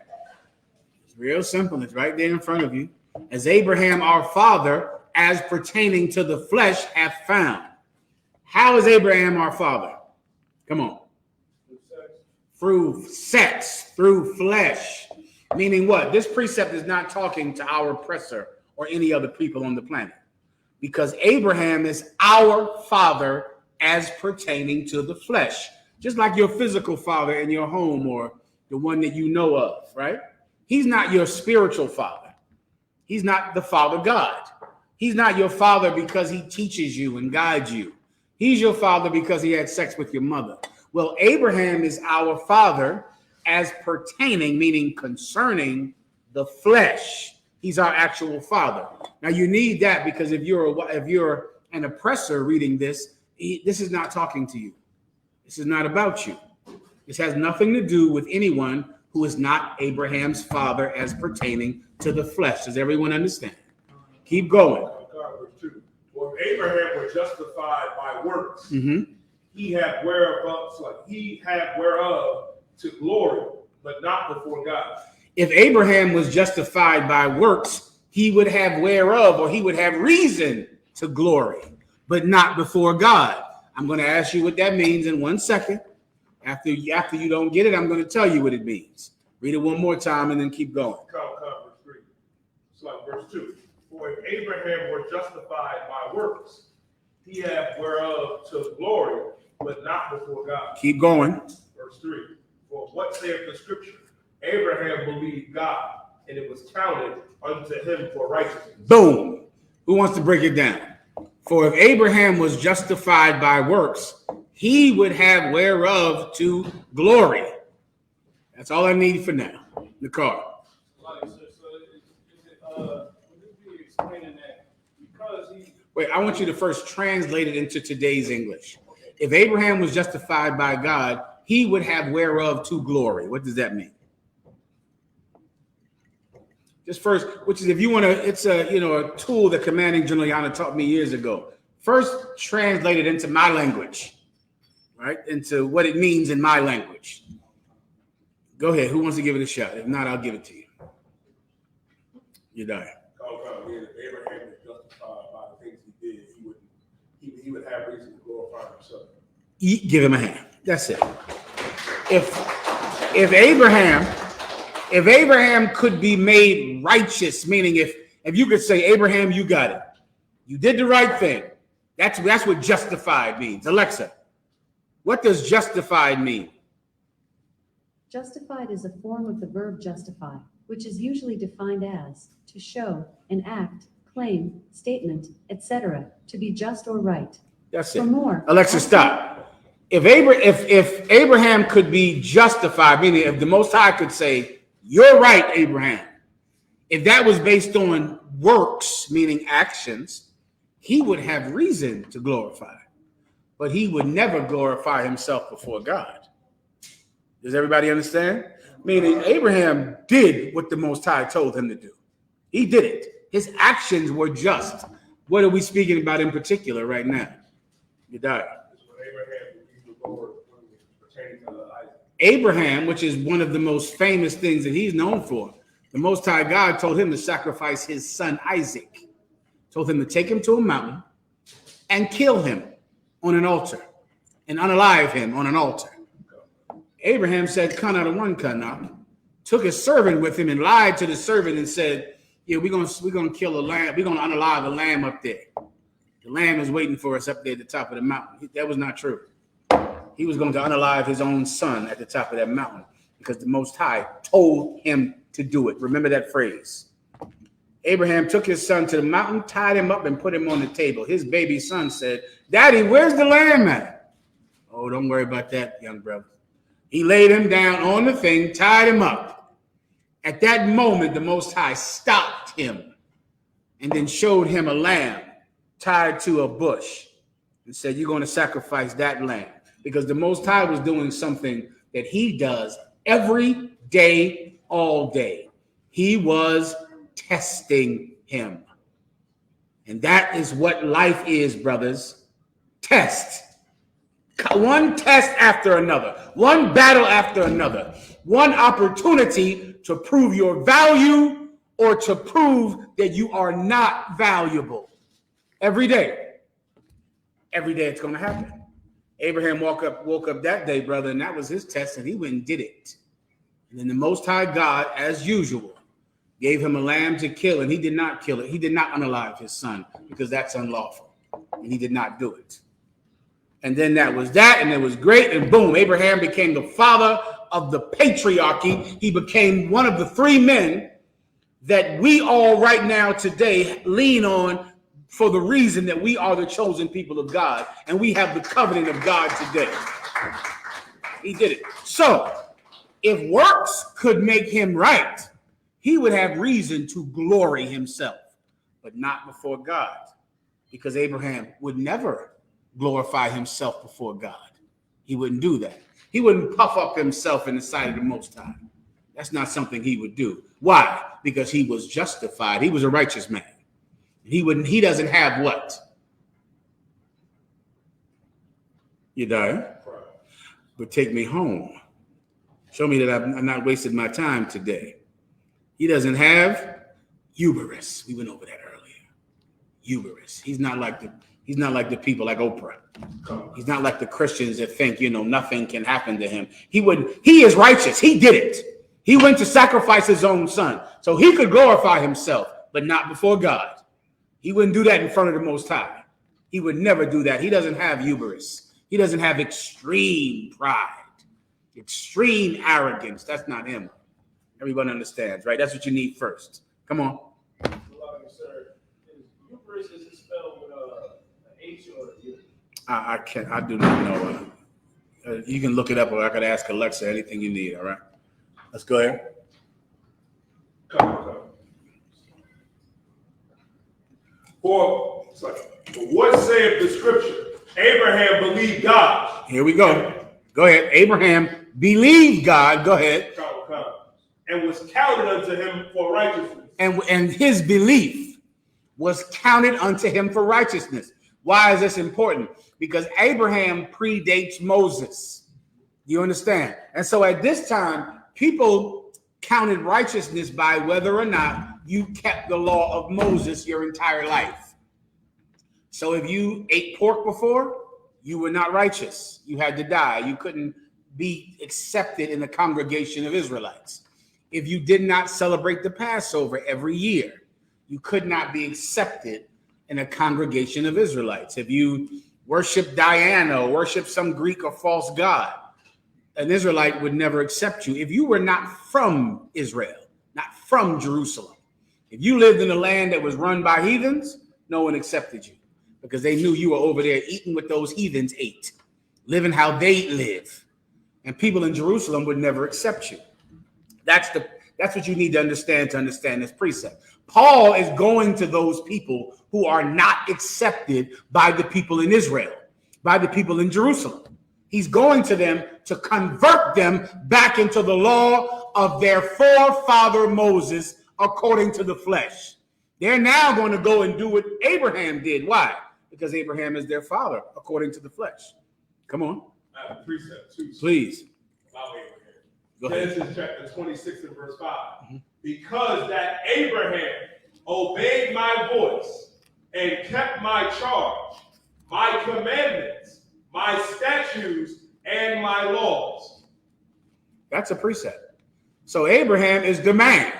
[SPEAKER 5] It's real simple. It's right there in front of you. As Abraham our father, as pertaining to the flesh, hath found. How is Abraham our father? Come on. Through sex, through flesh. Meaning what? This precept is not talking to our oppressor or any other people on the planet. Because Abraham is our father as pertaining to the flesh. Just like your physical father in your home or the one that you know of, right? He's not your spiritual father. He's not the Father God. He's not your father because he teaches you and guides you. He's your father because he had sex with your mother. Well, Abraham is our father as pertaining, meaning concerning the flesh. He's our actual father. Now you need that because if you're an oppressor reading this, this is not talking to you. This is not about you. This has nothing to do with anyone who is not Abraham's father as pertaining to the flesh. Does everyone understand? Keep going.
[SPEAKER 2] For if Abraham were justified by works, he had whereof to glory, but not before God.
[SPEAKER 5] If Abraham was justified by works, he would have whereof, or he would have reason to glory, but not before God. I'm going to ask you what that means in 1 second. After you don't get it, I'm going to tell you what it means. Read it one more time and then keep going.
[SPEAKER 2] Verse 3. It's like verse 2. For if Abraham were justified by works, he had whereof to glory, but not before God.
[SPEAKER 5] Keep going.
[SPEAKER 2] Verse 3. For what saith the scripture? Abraham believed God, and it was counted unto him for righteousness.
[SPEAKER 5] Boom. Who wants to break it down? For if Abraham was justified by works, he would have whereof to glory. That's all I need for now. The car. Wait, I want you to first translate it into today's English. If Abraham was justified by God, he would have whereof to glory. What does that mean? Just first, which is if you want to, it's a tool that Commanding General Yana taught me years ago. First, translate it into my language, right? Into what it means in my language. Go ahead. Who wants to give it a shot? If not, I'll give it to you. You're dying.
[SPEAKER 2] If Abraham was justified by the things he did, he wouldn't he would have reason to glorify himself.
[SPEAKER 5] Give him a hand. That's it. If Abraham could be made righteous, meaning if you could say, Abraham, you got it. You did the right thing. That's what justified means. Alexa, what does justified mean?
[SPEAKER 8] Justified is a form of the verb justify, which is usually defined as to show, an act, claim, statement, etc., to be just or right.
[SPEAKER 5] That's
[SPEAKER 8] For
[SPEAKER 5] it.
[SPEAKER 8] more,
[SPEAKER 5] Alexa, stop. If Abraham could be justified, meaning if the Most High could say, you're right, Abraham, if that was based on works, meaning actions, he would have reason to glorify, but he would never glorify himself before God. Does everybody understand? Meaning Abraham did what the Most High told him to do. He did it. His actions were just. What are we speaking about in particular right now? You died. Abraham, which is one of the most famous things that he's known for, the Most High God told him to sacrifice his son Isaac. Told him to take him to a mountain and kill him on an altar and unalive him on an altar. Abraham said, "Come out of one canoe." Took his servant with him and lied to the servant and said, "Yeah, we're gonna kill a lamb. We're gonna unalive a lamb up there. The lamb is waiting for us up there at the top of the mountain." That was not true. He was going to unalive his own son at the top of that mountain because the Most High told him to do it. Remember that phrase. Abraham took his son to the mountain, tied him up, and put him on the table. His baby son said, "Daddy, where's the lamb at?" "Oh, don't worry about that, young brother." He laid him down on the thing, tied him up. At that moment, the Most High stopped him and then showed him a lamb tied to a bush and said, "You're going to sacrifice that lamb." Because the Most High was doing something that he does every day, all day. He was testing him. And that is what life is, brothers. Test. One test after another. One battle after another. One opportunity to prove your value or to prove that you are not valuable. Every day. Every day it's going to happen. Abraham woke up that day, brother, and that was his test, and he went and did it. And then the Most High God, as usual, gave him a lamb to kill, and he did not kill it. He did not unalive his son because that's unlawful, and he did not do it. And then that was that, and it was great, and boom, Abraham became the father of the patriarchy. He became one of the three men that we all right now today lean on for the reason that we are the chosen people of God, and we have the covenant of God today. He did it. So, if works could make him right, he would have reason to glory himself, but not before God, because Abraham would never glorify himself before God. He wouldn't do that. He wouldn't puff up himself in the sight of the Most High. That's not something he would do. Why? Because he was justified. He was a righteous man. He doesn't have what? You die? But take me home. Show me that I'm not wasted my time today. He doesn't have hubris. We went over that earlier. Hubris. He's not like the people like Oprah. He's not like the Christians that think, nothing can happen to him. He is righteous. He did it. He went to sacrifice his own son. So he could glorify himself, but not before God. He wouldn't do that in front of the Most High. He would never do that. He doesn't have hubris. He doesn't have extreme pride, extreme arrogance. That's not him. Everyone understands, right? That's what you need first. Come on.
[SPEAKER 4] Sir, hubris is spelled with an H or a U?
[SPEAKER 5] I can't. I do not know. You can look it up, or I could ask Alexa anything you need. All right. Let's go ahead.
[SPEAKER 1] Come. For what saith the scripture? Abraham believed God.
[SPEAKER 5] Here we go. Go ahead. Abraham believed God. Go ahead.
[SPEAKER 1] Come. And was counted unto him for righteousness.
[SPEAKER 5] And his belief was counted unto him for righteousness. Why is this important? Because Abraham predates Moses. You understand? And so at this time, people counted righteousness by whether or not you kept the law of Moses your entire life. So if you ate pork before, you were not righteous. You had to die. You couldn't be accepted in the congregation of Israelites. If you did not celebrate the Passover every year, you could not be accepted in a congregation of Israelites. If you worship Diana or worship some Greek or false god, an Israelite would never accept you. If you were not from Israel, not from Jerusalem, if you lived in a land that was run by heathens, no one accepted you because they knew you were over there eating what those heathens ate, living how they live. And people in Jerusalem would never accept you. That's what you need to understand this precept. Paul is going to those people who are not accepted by the people in Israel, by the people in Jerusalem. He's going to them to convert them back into the law of their forefather Moses according to the flesh. They're now going to go and do what Abraham did. Why? Because Abraham is their father according to the flesh. Come on.
[SPEAKER 1] I have a precept too.
[SPEAKER 5] Please.
[SPEAKER 1] About Abraham.
[SPEAKER 5] Go ahead.
[SPEAKER 1] Genesis chapter 26 and verse 5. Because that Abraham obeyed my voice and kept my charge, my commandments, my statutes, and my laws.
[SPEAKER 5] That's a precept. So Abraham is the man.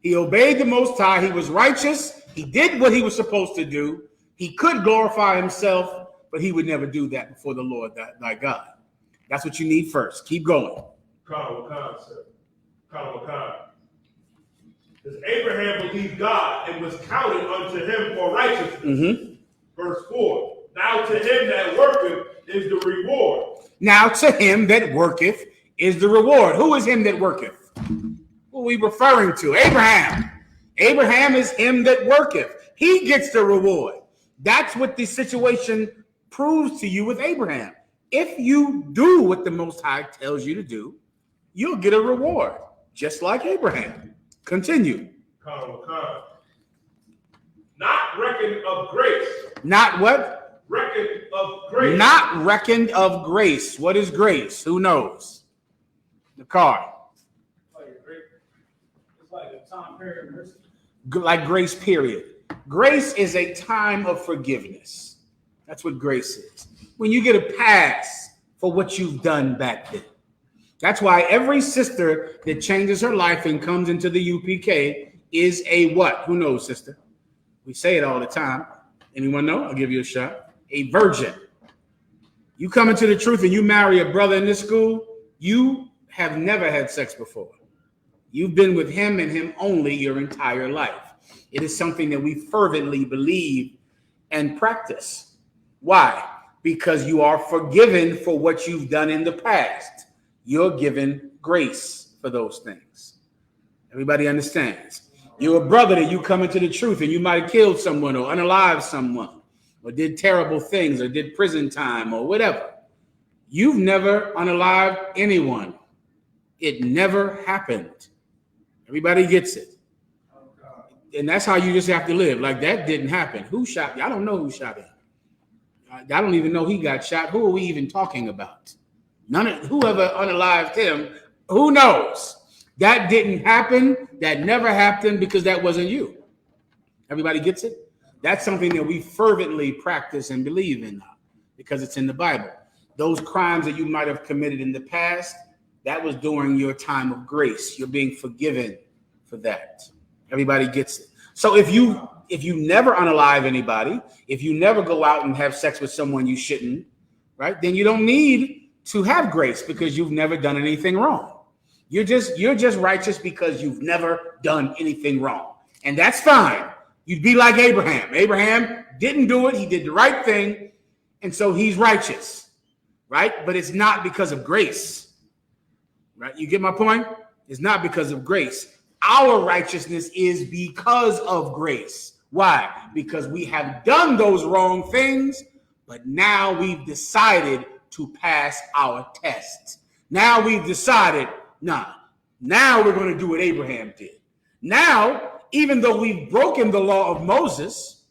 [SPEAKER 5] He obeyed the Most High. He was righteous. He did what he was supposed to do. He could glorify himself, but he would never do that before the Lord, thy God. That's what you need first. Keep going.
[SPEAKER 1] Because Abraham believed God and was counted unto him for righteousness. Verse 4. Now to him that worketh is the reward.
[SPEAKER 5] Now to him that worketh is the reward. Who is him that worketh? Who are we referring to? Abraham. Abraham is him that worketh. He gets the reward. That's what the situation proves to you with Abraham. If you do what the Most High tells you to do, you'll get a reward, just like Abraham. Continue.
[SPEAKER 1] Not reckoned of grace.
[SPEAKER 5] Not what?
[SPEAKER 1] Reckoned of grace.
[SPEAKER 5] Not reckoned of grace. What is grace? Who knows? The car.
[SPEAKER 4] It's like a time period of mercy.
[SPEAKER 5] Like grace period. Grace is a time of forgiveness. That's what grace is. When you get a pass for what you've done back then. That's why every sister that changes her life and comes into the UPK is a what? Who knows, sister? We say it all the time. Anyone know? I'll give you a shot. A virgin. You come into the truth and you marry a brother in this school, you have never had sex before. You've been with him and him only your entire life. It is something that we fervently believe and practice. Why? Because you are forgiven for what you've done in the past. You're given grace for those things. Everybody understands? You're a brother that you come into the truth and you might have killed someone or unalived someone or did terrible things or did prison time or whatever. You've never unalived anyone. It never happened. Everybody gets it. And that's how you just have to live. Like that didn't happen. Who shot you? I don't know who shot him. I don't even know he got shot. Who are we even talking about? Whoever unalived him, who knows? That didn't happen. That never happened because that wasn't you. Everybody gets it? That's something that we fervently practice and believe in now because it's in the Bible. Those crimes that you might have committed in the past, that was during your time of grace. You're being forgiven for that. Everybody gets it. So if you never unalive anybody, if you never go out and have sex with someone you shouldn't, right, then you don't need to have grace because you've never done anything wrong. You're just righteous because you've never done anything wrong. And that's fine. You'd be like Abraham. Abraham didn't do it. He did the right thing. And so he's righteous, right? But it's not because of grace, right? You get my point? It's not because of grace. Our righteousness is because of grace. Why? Because we have done those wrong things, but now we've decided to pass our test. Now we've decided, now we're going to do what Abraham did. Now, even though we've broken the law of Moses,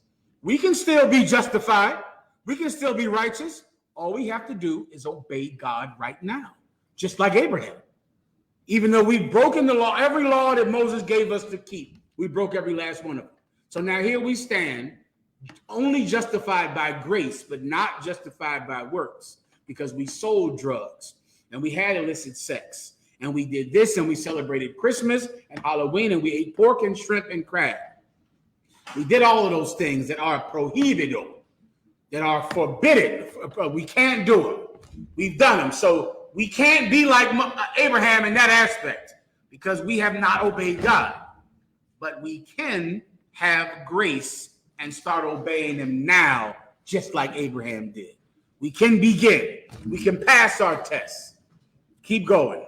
[SPEAKER 5] we can still be justified. We can still be righteous. All we have to do is obey God right now, just like Abraham. Even though we've broken the law, every law that Moses gave us to keep, we broke every last one of them. So now here we stand only justified by grace, but not justified by works, because we sold drugs and we had illicit sex and we did this and we celebrated Christmas and Halloween and we ate pork and shrimp and crab. We did all of those things that are prohibited, that are forbidden. We can't do them. We've done them. So we can't be like Abraham in that aspect because we have not obeyed God. But we can have grace and start obeying him now, just like Abraham did. We can begin. We can pass our tests. Keep going.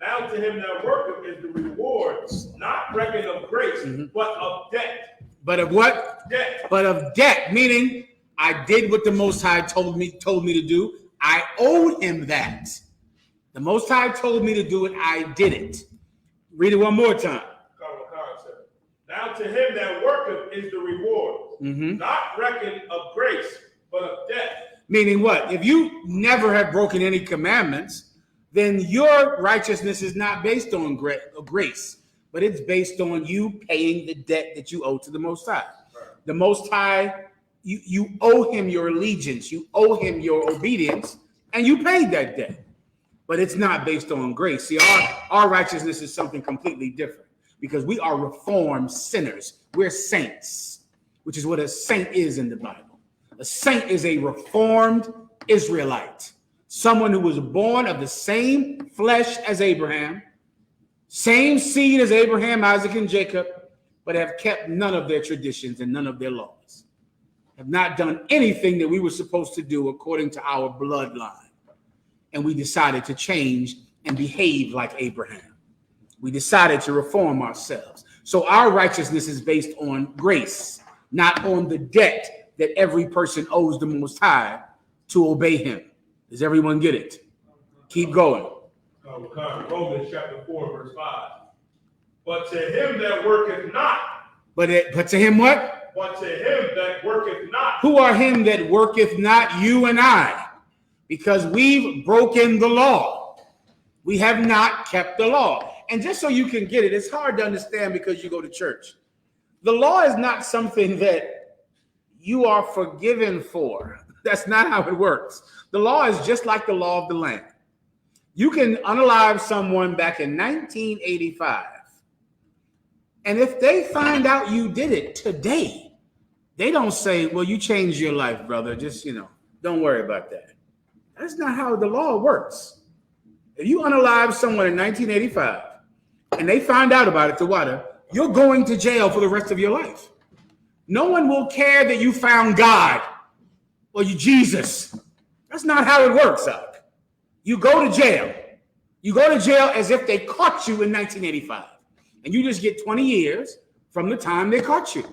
[SPEAKER 1] Now to him that worketh is the reward, not reckoned of grace, but of debt.
[SPEAKER 5] But of what?
[SPEAKER 1] Debt.
[SPEAKER 5] But of debt, meaning I did what the Most High told me to do. I owed him that. The Most High told me to do it. I did it. Read it one more time.
[SPEAKER 1] Now to him that worketh is the reward, not reckoned of grace, but of debt.
[SPEAKER 5] Meaning what? If you never have broken any commandments, then your righteousness is not based on grace, but it's based on you paying the debt that you owe to the Most High. Right. The Most High, you owe him your allegiance, you owe him your obedience, and you paid that debt. But it's not based on grace. See, our righteousness is something completely different because we are reformed sinners. We're saints, which is what a saint is in the Bible. A saint is a reformed Israelite, someone who was born of the same flesh as Abraham, same seed as Abraham, Isaac, and Jacob, but have kept none of their traditions and none of their laws, have not done anything that we were supposed to do according to our bloodline. And we decided to change and behave like Abraham. We decided to reform ourselves. So our righteousness is based on grace, not on the debt that every person owes the Most High to obey him. Does everyone get it? Keep going.
[SPEAKER 1] Romans chapter 4, verse 5. But to him that worketh not.
[SPEAKER 5] But to him what?
[SPEAKER 1] But to him that worketh not.
[SPEAKER 5] Who are him that worketh not? You and I. Because we've broken the law. We have not kept the law. And just so you can get it, it's hard to understand because you go to church. The law is not something that you are forgiven for. That's not how it works. The law is just like the law of the land. You can unalive someone back in 1985. And if they find out you did it today, they don't say, well, you changed your life, brother. Just, don't worry about that. That's not how the law works. If you unalive someone in 1985 and they find out about it, the water, you're going to jail for the rest of your life. No one will care that you found God or you Jesus. That's not how it works, Alec. You go to jail. You go to jail as if they caught you in 1985. And you just get 20 years from the time they caught you.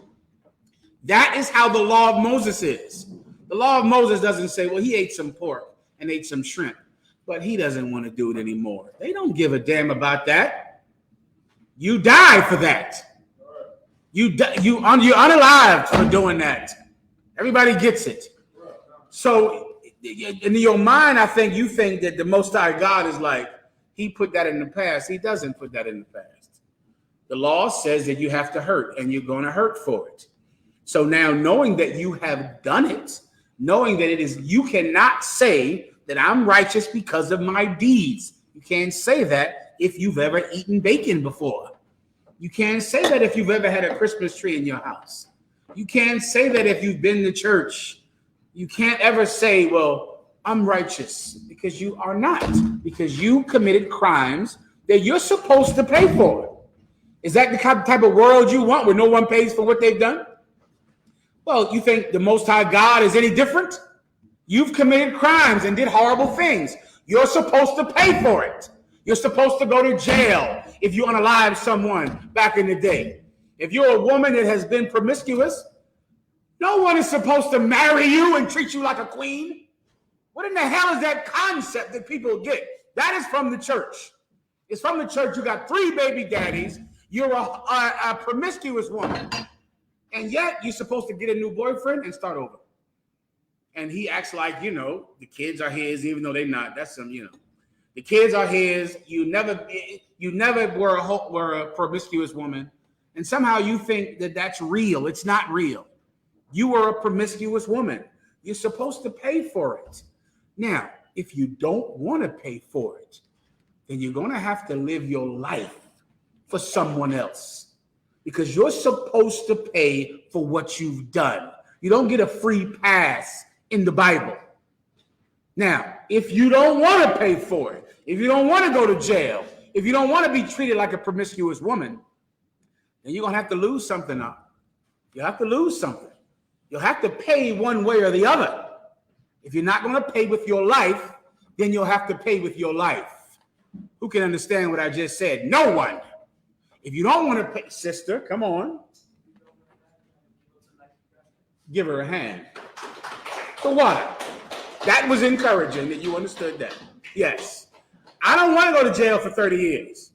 [SPEAKER 5] That is how the law of Moses is. The law of Moses doesn't say, well, he ate some pork and ate some shrimp, but he doesn't want to do it anymore. They don't give a damn about that. You die for that. You're unalived for doing that. Everybody gets it. So in your mind, I think you think that the Most High God is like, he put that in the past. He doesn't put that in the past. The law says that you have to hurt, and you're going to hurt for it. So now knowing that you have done it, knowing that it is, you cannot say that I'm righteous because of my deeds. You can't say that if you've ever eaten bacon before. You can't say that if you've ever had a Christmas tree in your house. You can't say that if you've been to church. You can't ever say, well, I'm righteous, because you are not, because you committed crimes that you're supposed to pay for. Is that the type of world you want where no one pays for what they've done? Well, you think the Most High God is any different? You've committed crimes and did horrible things. You're supposed to pay for it. You're supposed to go to jail if you unalive someone back in the day. If you're a woman that has been promiscuous, no one is supposed to marry you and treat you like a queen. What in the hell is that concept that people get? That is from the church. It's from the church. You got 3 baby daddies. You're a promiscuous woman. And yet you're supposed to get a new boyfriend and start over. And he acts like, the kids are his, even though they're not. That's some, the kids are his. You never were a promiscuous woman. And somehow you think that that's real. It's not real. You are a promiscuous woman. You're supposed to pay for it. Now, if you don't want to pay for it, then you're going to have to live your life for someone else, because you're supposed to pay for what you've done. You don't get a free pass in the Bible. Now, if you don't want to pay for it, if you don't want to go to jail, if you don't want to be treated like a promiscuous woman, then you're going to have to lose something up. You have to lose something. You'll have to pay one way or the other. If you're not going to pay with your life, then you'll have to pay with your life. Who can understand what I just said? No one. If you don't want to pay, sister, come on. Give her a hand. For what? That was encouraging that you understood that. Yes. I don't want to go to jail for 30 years.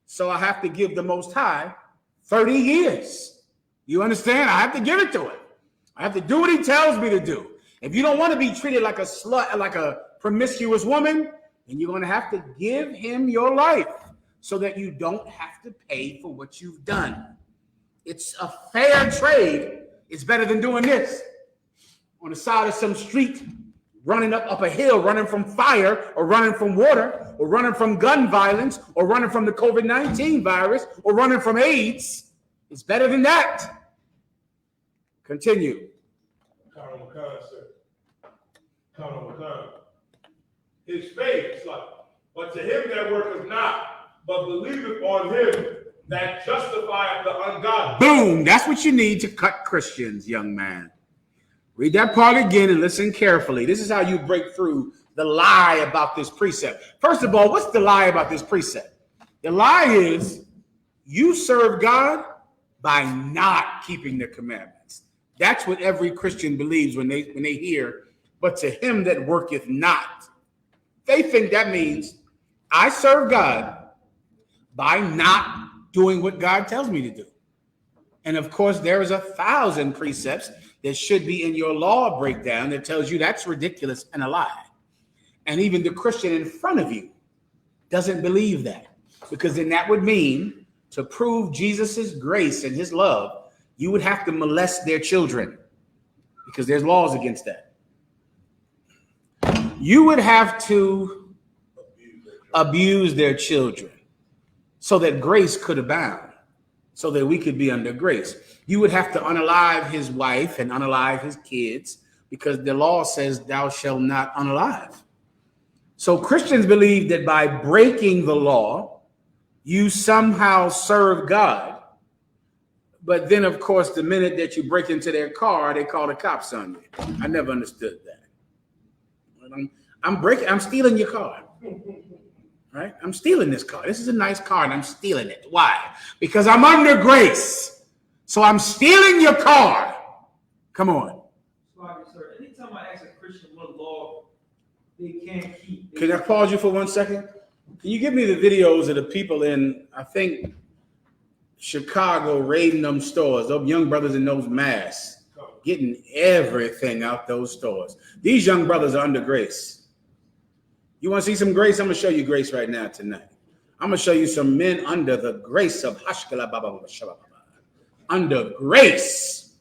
[SPEAKER 5] So I have to give the Most High 30 years. You understand? I have to give it to him. I have to do what he tells me to do. If you don't want to be treated like a slut, like a promiscuous woman, then you're going to have to give him your life so that you don't have to pay for what you've done. It's a fair trade. It's better than doing this on the side of some street, running up a hill, running from fire or running from water or running from gun violence or running from the COVID-19 virus or running from AIDS. It's better than that. Continue.
[SPEAKER 1] Colonel McCann, sir. Colonel McCann. His faith is like, but to him that worketh not, but believeth on him that justifieth the ungodly.
[SPEAKER 5] Boom. That's what you need to cut Christians, young man. Read that part again and listen carefully. This is how you break through the lie about this precept. First of all, what's the lie about this precept? The lie is you serve God by not keeping the commandments. That's what every Christian believes when they hear, but to him that worketh not. They think that means I serve God by not doing what God tells me to do. And of course, there is 1,000 precepts that should be in your law breakdown that tells you that's ridiculous and a lie. And even the Christian in front of you doesn't believe that, because then that would mean to prove Jesus's grace and his love, you would have to molest their children, because there's laws against that. You would have to abuse their children so that grace could abound, so that we could be under grace. You would have to unalive his wife and unalive his kids, because the law says thou shalt not unalive. So Christians believe that by breaking the law, you somehow serve God. But then, of course, the minute that you break into their car, they call the cops on you. I never understood that. I'm stealing your car. Right? I'm stealing this car. This is a nice car and I'm stealing it. Why? Because I'm under grace. So I'm stealing your car. Come on.
[SPEAKER 6] Sorry, sir. Anytime I ask a Christian what law they can't keep.
[SPEAKER 5] Can I pause you for 1 second? Can you give me the videos of the people in, I think, Chicago raiding them stores, those young brothers in those masks, getting everything out those stores. These young brothers are under grace. You want to see some grace? I'm going to show you grace right now tonight. I'm going to show you some men under the grace of Hashkala Baba. Under grace.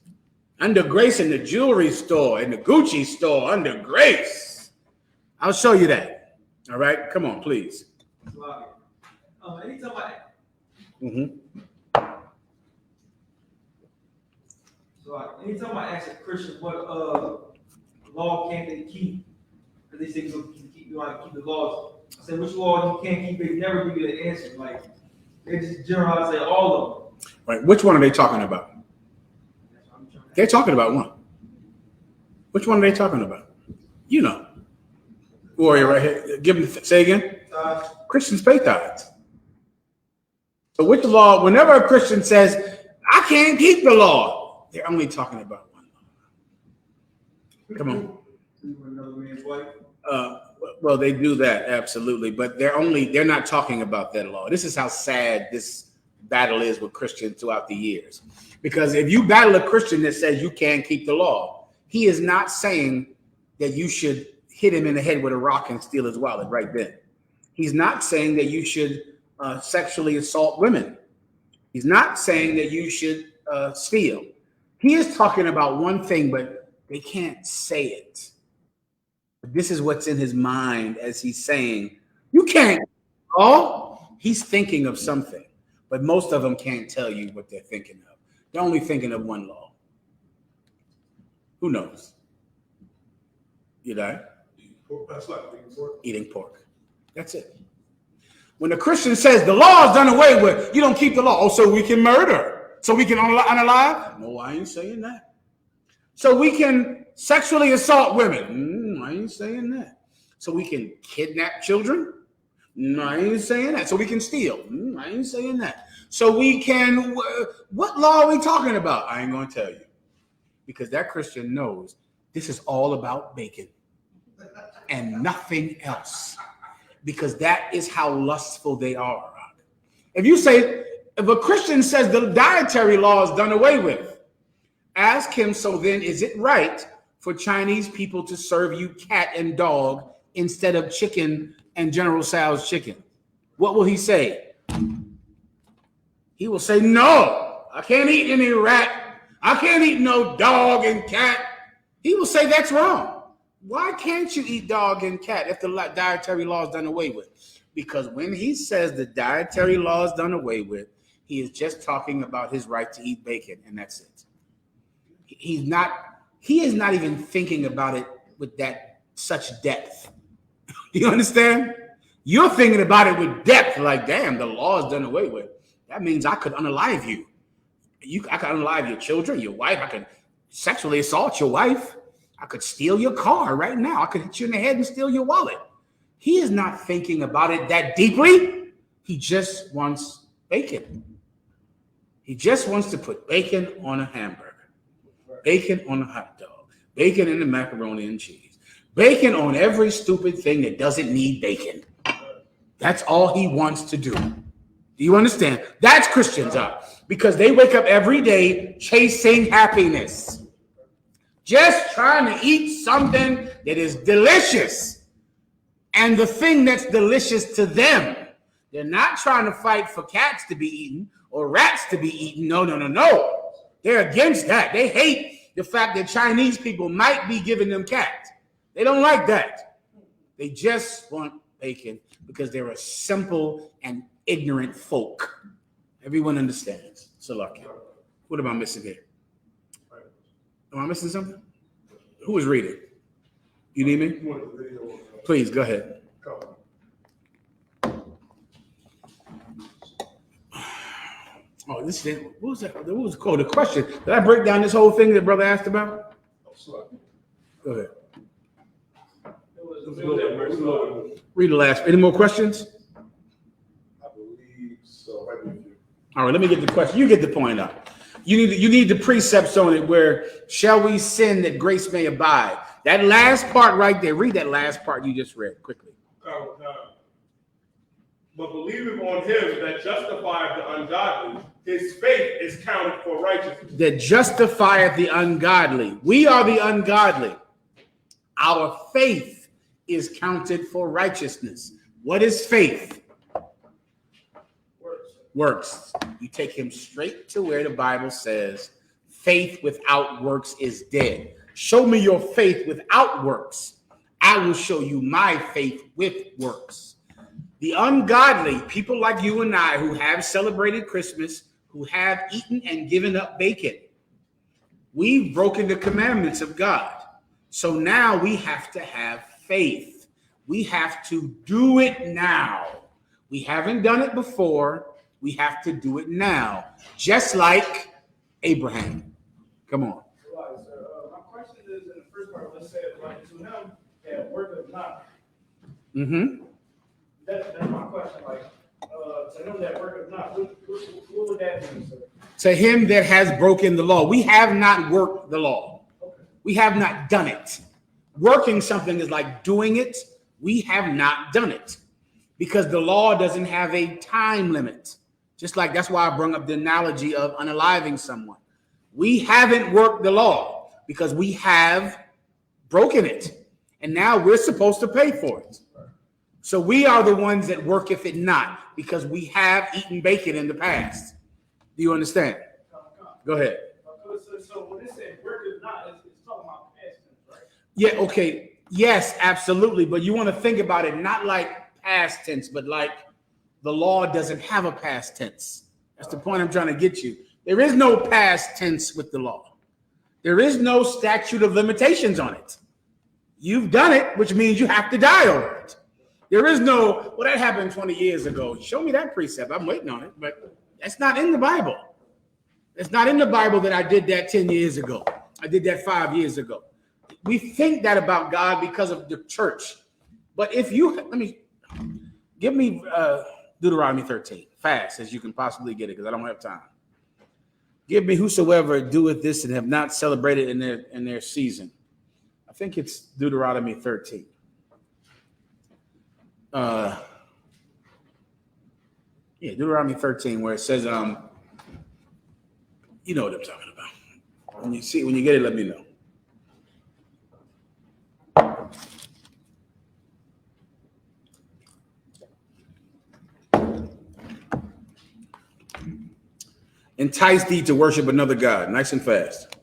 [SPEAKER 5] Under grace in the jewelry store, in the Gucci store, under grace. I'll show you that. All right? Come on, please.
[SPEAKER 6] Anytime I anytime I ask a Christian what law can't they keep, because they say you want to keep the laws. I say, which law you can't keep? They never give you an answer. Like, they just generalize, say all of them.
[SPEAKER 5] Right. Which one are they talking about? They're talking about one. Which one are they talking about? You know. Warrior right here. Give them, say again. Christians pay tithes. So which law, whenever a Christian says, I can't keep the law, they're only talking about one law. Come on.
[SPEAKER 6] Another man's wife.
[SPEAKER 5] Well, they do that, absolutely, but they're not talking about that law. This is how sad this battle is with Christians throughout the years. Because if you battle a Christian that says you can't keep the law, he is not saying that you should hit him in the head with a rock and steal his wallet right then. He's not saying that you should sexually assault women. He's not saying that you should steal. He is talking about one thing, but they can't say it. This is what's in his mind as he's saying, you can't. Oh, he's thinking of something, but most of them can't tell you what they're thinking of. They're only thinking of one law. Who knows? You know?
[SPEAKER 3] That's like eating pork.
[SPEAKER 5] Eating pork. That's it. When a Christian says the law is done away with, you don't keep the law. Oh, so we can murder, so we can unalive? No, I ain't saying that. So we can sexually assault women? I ain't saying that. So we can kidnap children? No, I ain't saying that. So we can steal? I ain't saying that. So we can, what law are we talking about? I ain't going to tell you. Because that Christian knows this is all about bacon and nothing else. Because that is how lustful they are. If you say, if a Christian says the dietary law is done away with, ask him, so then is it right for Chinese people to serve you cat and dog instead of chicken and General Tso's chicken? What will he say? He will say, no, I can't eat any rat. I can't eat no dog and cat. He will say that's wrong. Why can't you eat dog and cat if the dietary law is done away with? Because when he says the dietary law is done away with, he is just talking about his right to eat bacon, and that's it. He is not even thinking about it with that such depth. You understand? You're thinking about it with depth, like, damn, the law is done away with. That means I could unalive you. I could unalive your children, your wife. I could sexually assault your wife. I could steal your car right now. I could hit you in the head and steal your wallet. He is not thinking about it that deeply. He just wants bacon. He just wants to put bacon on a hamburger, bacon on a hot dog, bacon in the macaroni and cheese, bacon on every stupid thing that doesn't need bacon. That's all he wants to do. Do you understand? That's Christians are, because they wake up every day chasing happiness. Just trying to eat something that is delicious. And the thing that's delicious to them. They're not trying to fight for cats to be eaten or rats to be eaten. No. They're against that. They hate the fact that Chinese people might be giving them cats. They don't like that. They just want bacon because they're a simple and ignorant folk. Everyone understands. Salakia. What am I missing here? Am I missing something? Who is reading? You need me? Please, go ahead. Oh, this is, what was that? What was it called? The question. Did I break down this whole thing that brother asked about? Go ahead. Read the last. Any more questions?
[SPEAKER 3] I believe so.
[SPEAKER 5] All right, let me get the question. You get the point out. You need the precepts on it where shall we sin that grace may abide. That last part right there. Read that last part you just read quickly.
[SPEAKER 1] But believing on him that justifieth the ungodly, his faith is counted for righteousness.
[SPEAKER 5] That justifieth the ungodly. We are the ungodly. Our faith is counted for righteousness. What is faith? Works. You take him straight to where the Bible says faith without works is dead. Show me your faith without works. I will show you my faith with works. The ungodly, people like you and I who have celebrated Christmas, who have eaten and given up bacon, we've broken the commandments of God. So now we have to have faith. We have to do it now. We haven't done it before. We have to do it now, just like Abraham. Come on.
[SPEAKER 4] My question is, in the first part, let's say, like, to him that worketh not.
[SPEAKER 5] Mm-hmm.
[SPEAKER 4] That's my question. Like, to him that worketh not, what would that mean, sir?
[SPEAKER 5] To him that has broken the law. We have not worked the law.
[SPEAKER 4] Okay.
[SPEAKER 5] We have not done it. Working something is like doing it. We have not done it because the law doesn't have a time limit. Just like that's why I brought up the analogy of unaliving someone. We haven't worked the law because we have broken it. And now we're supposed to pay for it. So we are the ones that worketh it not because we have eaten bacon in the past. Do you understand? Go ahead.
[SPEAKER 4] So when it says worketh not, it's talking about past tense, right?
[SPEAKER 5] Yeah, okay. Yes, absolutely. But you want to think about it not like past tense, but like the law doesn't have a past tense. That's the point I'm trying to get you. There is no past tense with the law. There is no statute of limitations on it. You've done it, which means you have to die over it. There is no, well, that happened 20 years ago. Show me that precept. I'm waiting on it, but that's not in the Bible. It's not in the Bible that I did that 10 years ago. I did that 5 years ago. We think that about God because of the church. But if you, give me Deuteronomy 13, fast as you can possibly get it, because I don't have time. Give me whosoever doeth this and have not celebrated in their season. I think it's Deuteronomy 13. Deuteronomy 13, where it says, you know what I'm talking about. When you get it, let me know. Entice thee to worship another God. Nice and fast.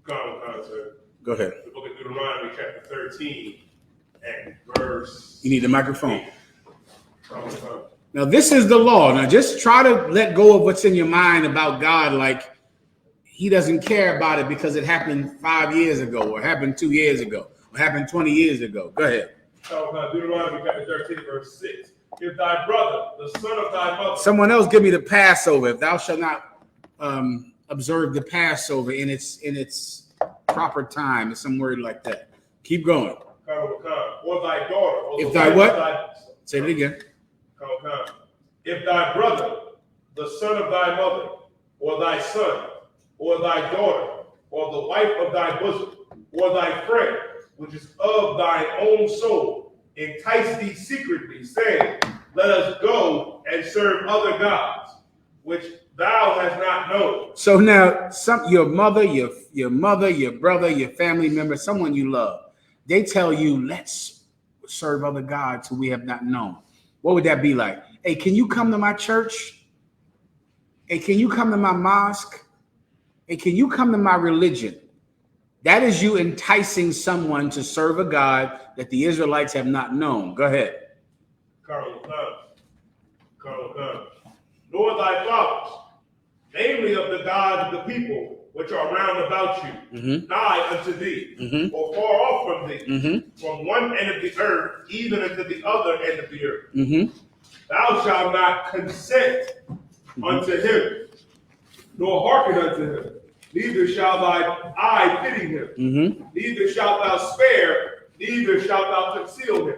[SPEAKER 1] Come on, sir.
[SPEAKER 5] Go ahead.
[SPEAKER 1] The book of Deuteronomy, chapter 13, and verse.
[SPEAKER 5] You need the microphone.
[SPEAKER 1] Come on.
[SPEAKER 5] Now, this is the law. Now, just try to let go of what's in your mind about God, like he doesn't care about it because it happened 5 years ago, or happened 2 years ago, or happened 20 years ago. Go ahead.
[SPEAKER 1] Deuteronomy, chapter 13, verse 6. If thy brother, the son of thy mother.
[SPEAKER 5] Someone else give me the Passover. If thou shalt not observe the Passover in its proper time, or some word like that. Keep going.
[SPEAKER 1] Or thy daughter. Or
[SPEAKER 5] if thy what? Say it again.
[SPEAKER 1] If thy brother, the son of thy mother, or thy son, or thy daughter, or the wife of thy bosom, or thy friend, which is of thine own soul, entice thee secretly, saying, let us go and serve other gods, which thou hast not known.
[SPEAKER 5] So now, your mother, your brother, your family member, someone you love, they tell you, let's serve other gods who we have not known. What would that be like? Hey, can you come to my church? Hey, can you come to my mosque? Hey, can you come to my religion? That is you enticing someone to serve a God that the Israelites have not known. Go ahead.
[SPEAKER 1] Nor thy fathers, namely of the gods of the people which are round about you, nigh unto thee, or far off from thee, from one end of the earth, even unto the other end of the earth. Thou shalt not consent unto him, nor hearken unto him. Neither shall thy eye pity him. Neither shalt thou spare, neither shalt thou conceal him.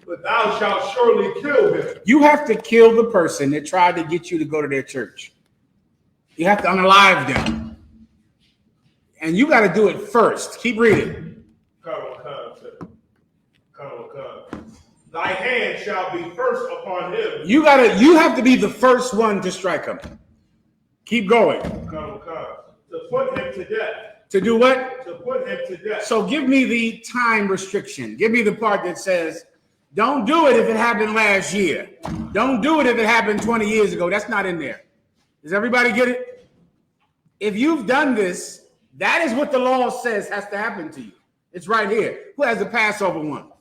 [SPEAKER 1] But thou shalt surely kill him.
[SPEAKER 5] You have to kill the person that tried to get you to go to their church. You have to unalive them. And you got to do it first. Keep reading.
[SPEAKER 1] Come. Thy hand shall be first upon him.
[SPEAKER 5] You have to be the first one to strike him. Keep going.
[SPEAKER 1] Come. To put him to death.
[SPEAKER 5] To do what?
[SPEAKER 1] To put him to death.
[SPEAKER 5] So give me the time restriction. Give me the part that says, don't do it if it happened last year. Don't do it if it happened 20 years ago. That's not in there. Does everybody get it? If you've done this, that is what the law says has to happen to you. It's right here. Who has the Passover one?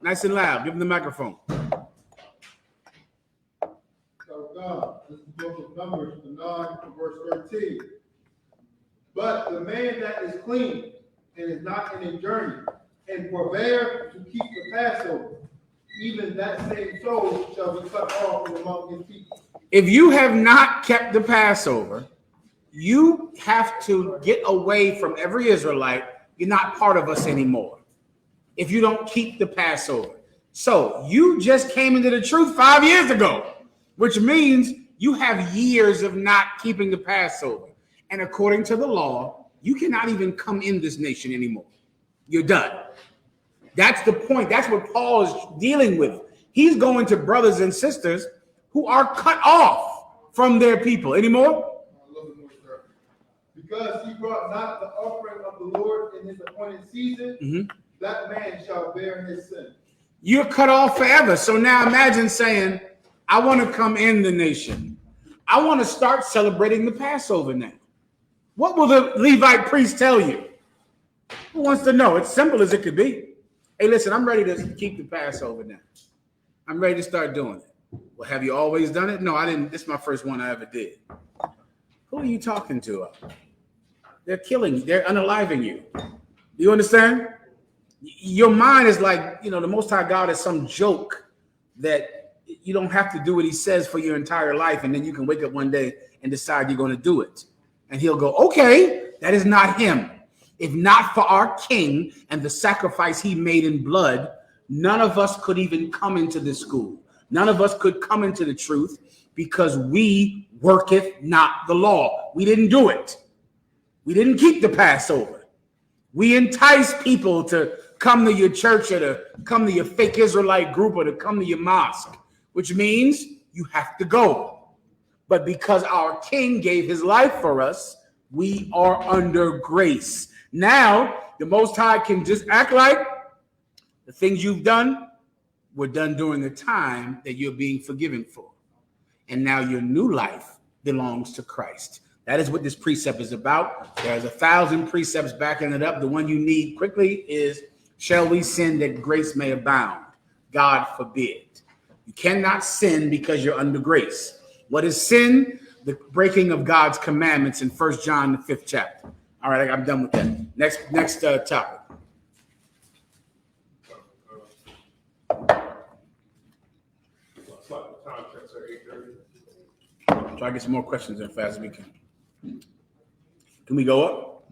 [SPEAKER 5] Nice and loud. Give him the microphone.
[SPEAKER 3] So God, this is the book of Numbers, the 9, verse 13. But the man that is clean and is not in a journey, and forbear to keep the Passover, even that same soul shall be cut off from among his people.
[SPEAKER 5] If you have not kept the Passover, you have to get away from every Israelite. You're not part of us anymore if you don't keep the Passover. So you just came into the truth 5 years ago, which means you have years of not keeping the Passover. And according to the law, you cannot even come in this nation anymore. You're done. That's the point. That's what Paul is dealing with. He's going to brothers and sisters who are cut off from their people. Any more?
[SPEAKER 3] A little bit more, sir. Because he brought not the offering of the Lord in his appointed season, that man shall bear his sin.
[SPEAKER 5] You're cut off forever. So now imagine saying, I want to come in the nation. I want to start celebrating the Passover now. What will the Levite priest tell you? Who wants to know? It's simple as it could be. Hey, listen, I'm ready to keep the Passover now. I'm ready to start doing it. Well, have you always done it? No, I didn't. This is my first one I ever did. Who are you talking to? They're killing you. They're unaliving you. Do you understand? Your mind is like, you know, the Most High God is some joke that you don't have to do what he says for your entire life, and then you can wake up one day and decide you're going to do it. And he'll go, okay, that is not him. If not for our king and the sacrifice he made in blood, none of us could even come into this school. None of us could come into the truth because we worketh not the law. We didn't do it. We didn't keep the Passover. We entice people to come to your church or to come to your fake Israelite group or to come to your mosque, which means you have to go. But because our king gave his life for us, we are under grace. Now, the Most High can just act like the things you've done were done during the time that you're being forgiven for. And now your new life belongs to Christ. That is what this precept is about. There's 1,000 precepts backing it up. The one you need quickly is, shall we sin that grace may abound? God forbid. You cannot sin because you're under grace. What is sin? The breaking of God's commandments in 1 John, the 5th chapter. All right, I'm done with that. Next topic. Try to get some more questions in fast as we can. Can we go up?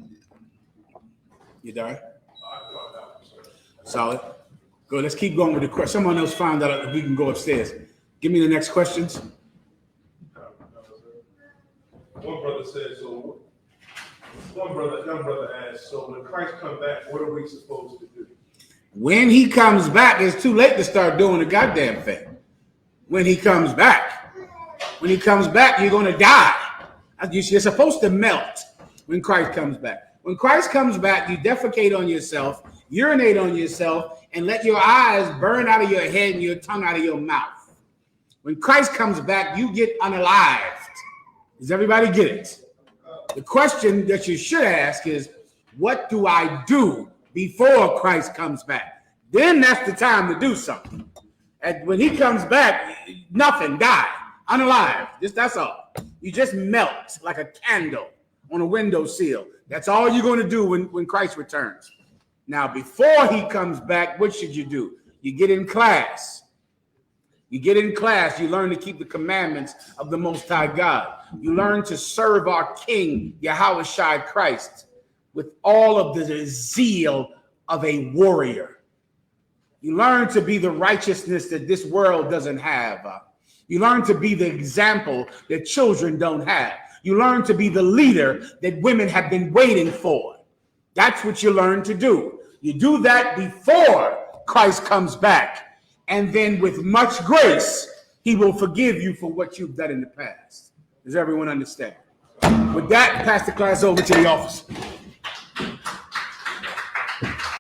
[SPEAKER 5] You done? Solid. Good. Let's keep going with the question. Someone else found out if we can go upstairs. Give me the next questions.
[SPEAKER 1] One brother said, so young brother asked, so when Christ comes back, what are we supposed to do?
[SPEAKER 5] When he comes back, it's too late to start doing the goddamn thing. When he comes back, you're going to die. You're supposed to melt when Christ comes back. When Christ comes back, you defecate on yourself, urinate on yourself, and let your eyes burn out of your head and your tongue out of your mouth. When Christ comes back, you get unalived. Does everybody get it? The question that you should ask is, what do I do before Christ comes back? Then that's the time to do something. And when he comes back, nothing, die, unalive. That's all. You just melt like a candle on a windowsill. That's all you're going to do when Christ returns. Now, before he comes back, what should you do? You get in class. You get in class. You learn to keep the commandments of the Most High God. You learn to serve our King, Yahushua Christ, with all of the zeal of a warrior. You learn to be the righteousness that this world doesn't have. You learn to be the example that children don't have. You learn to be the leader that women have been waiting for. That's what you learn to do. You do that before Christ comes back. And then with much grace, he will forgive you for what you've done in the past. Does everyone understand? With that, pass the class over to the officer.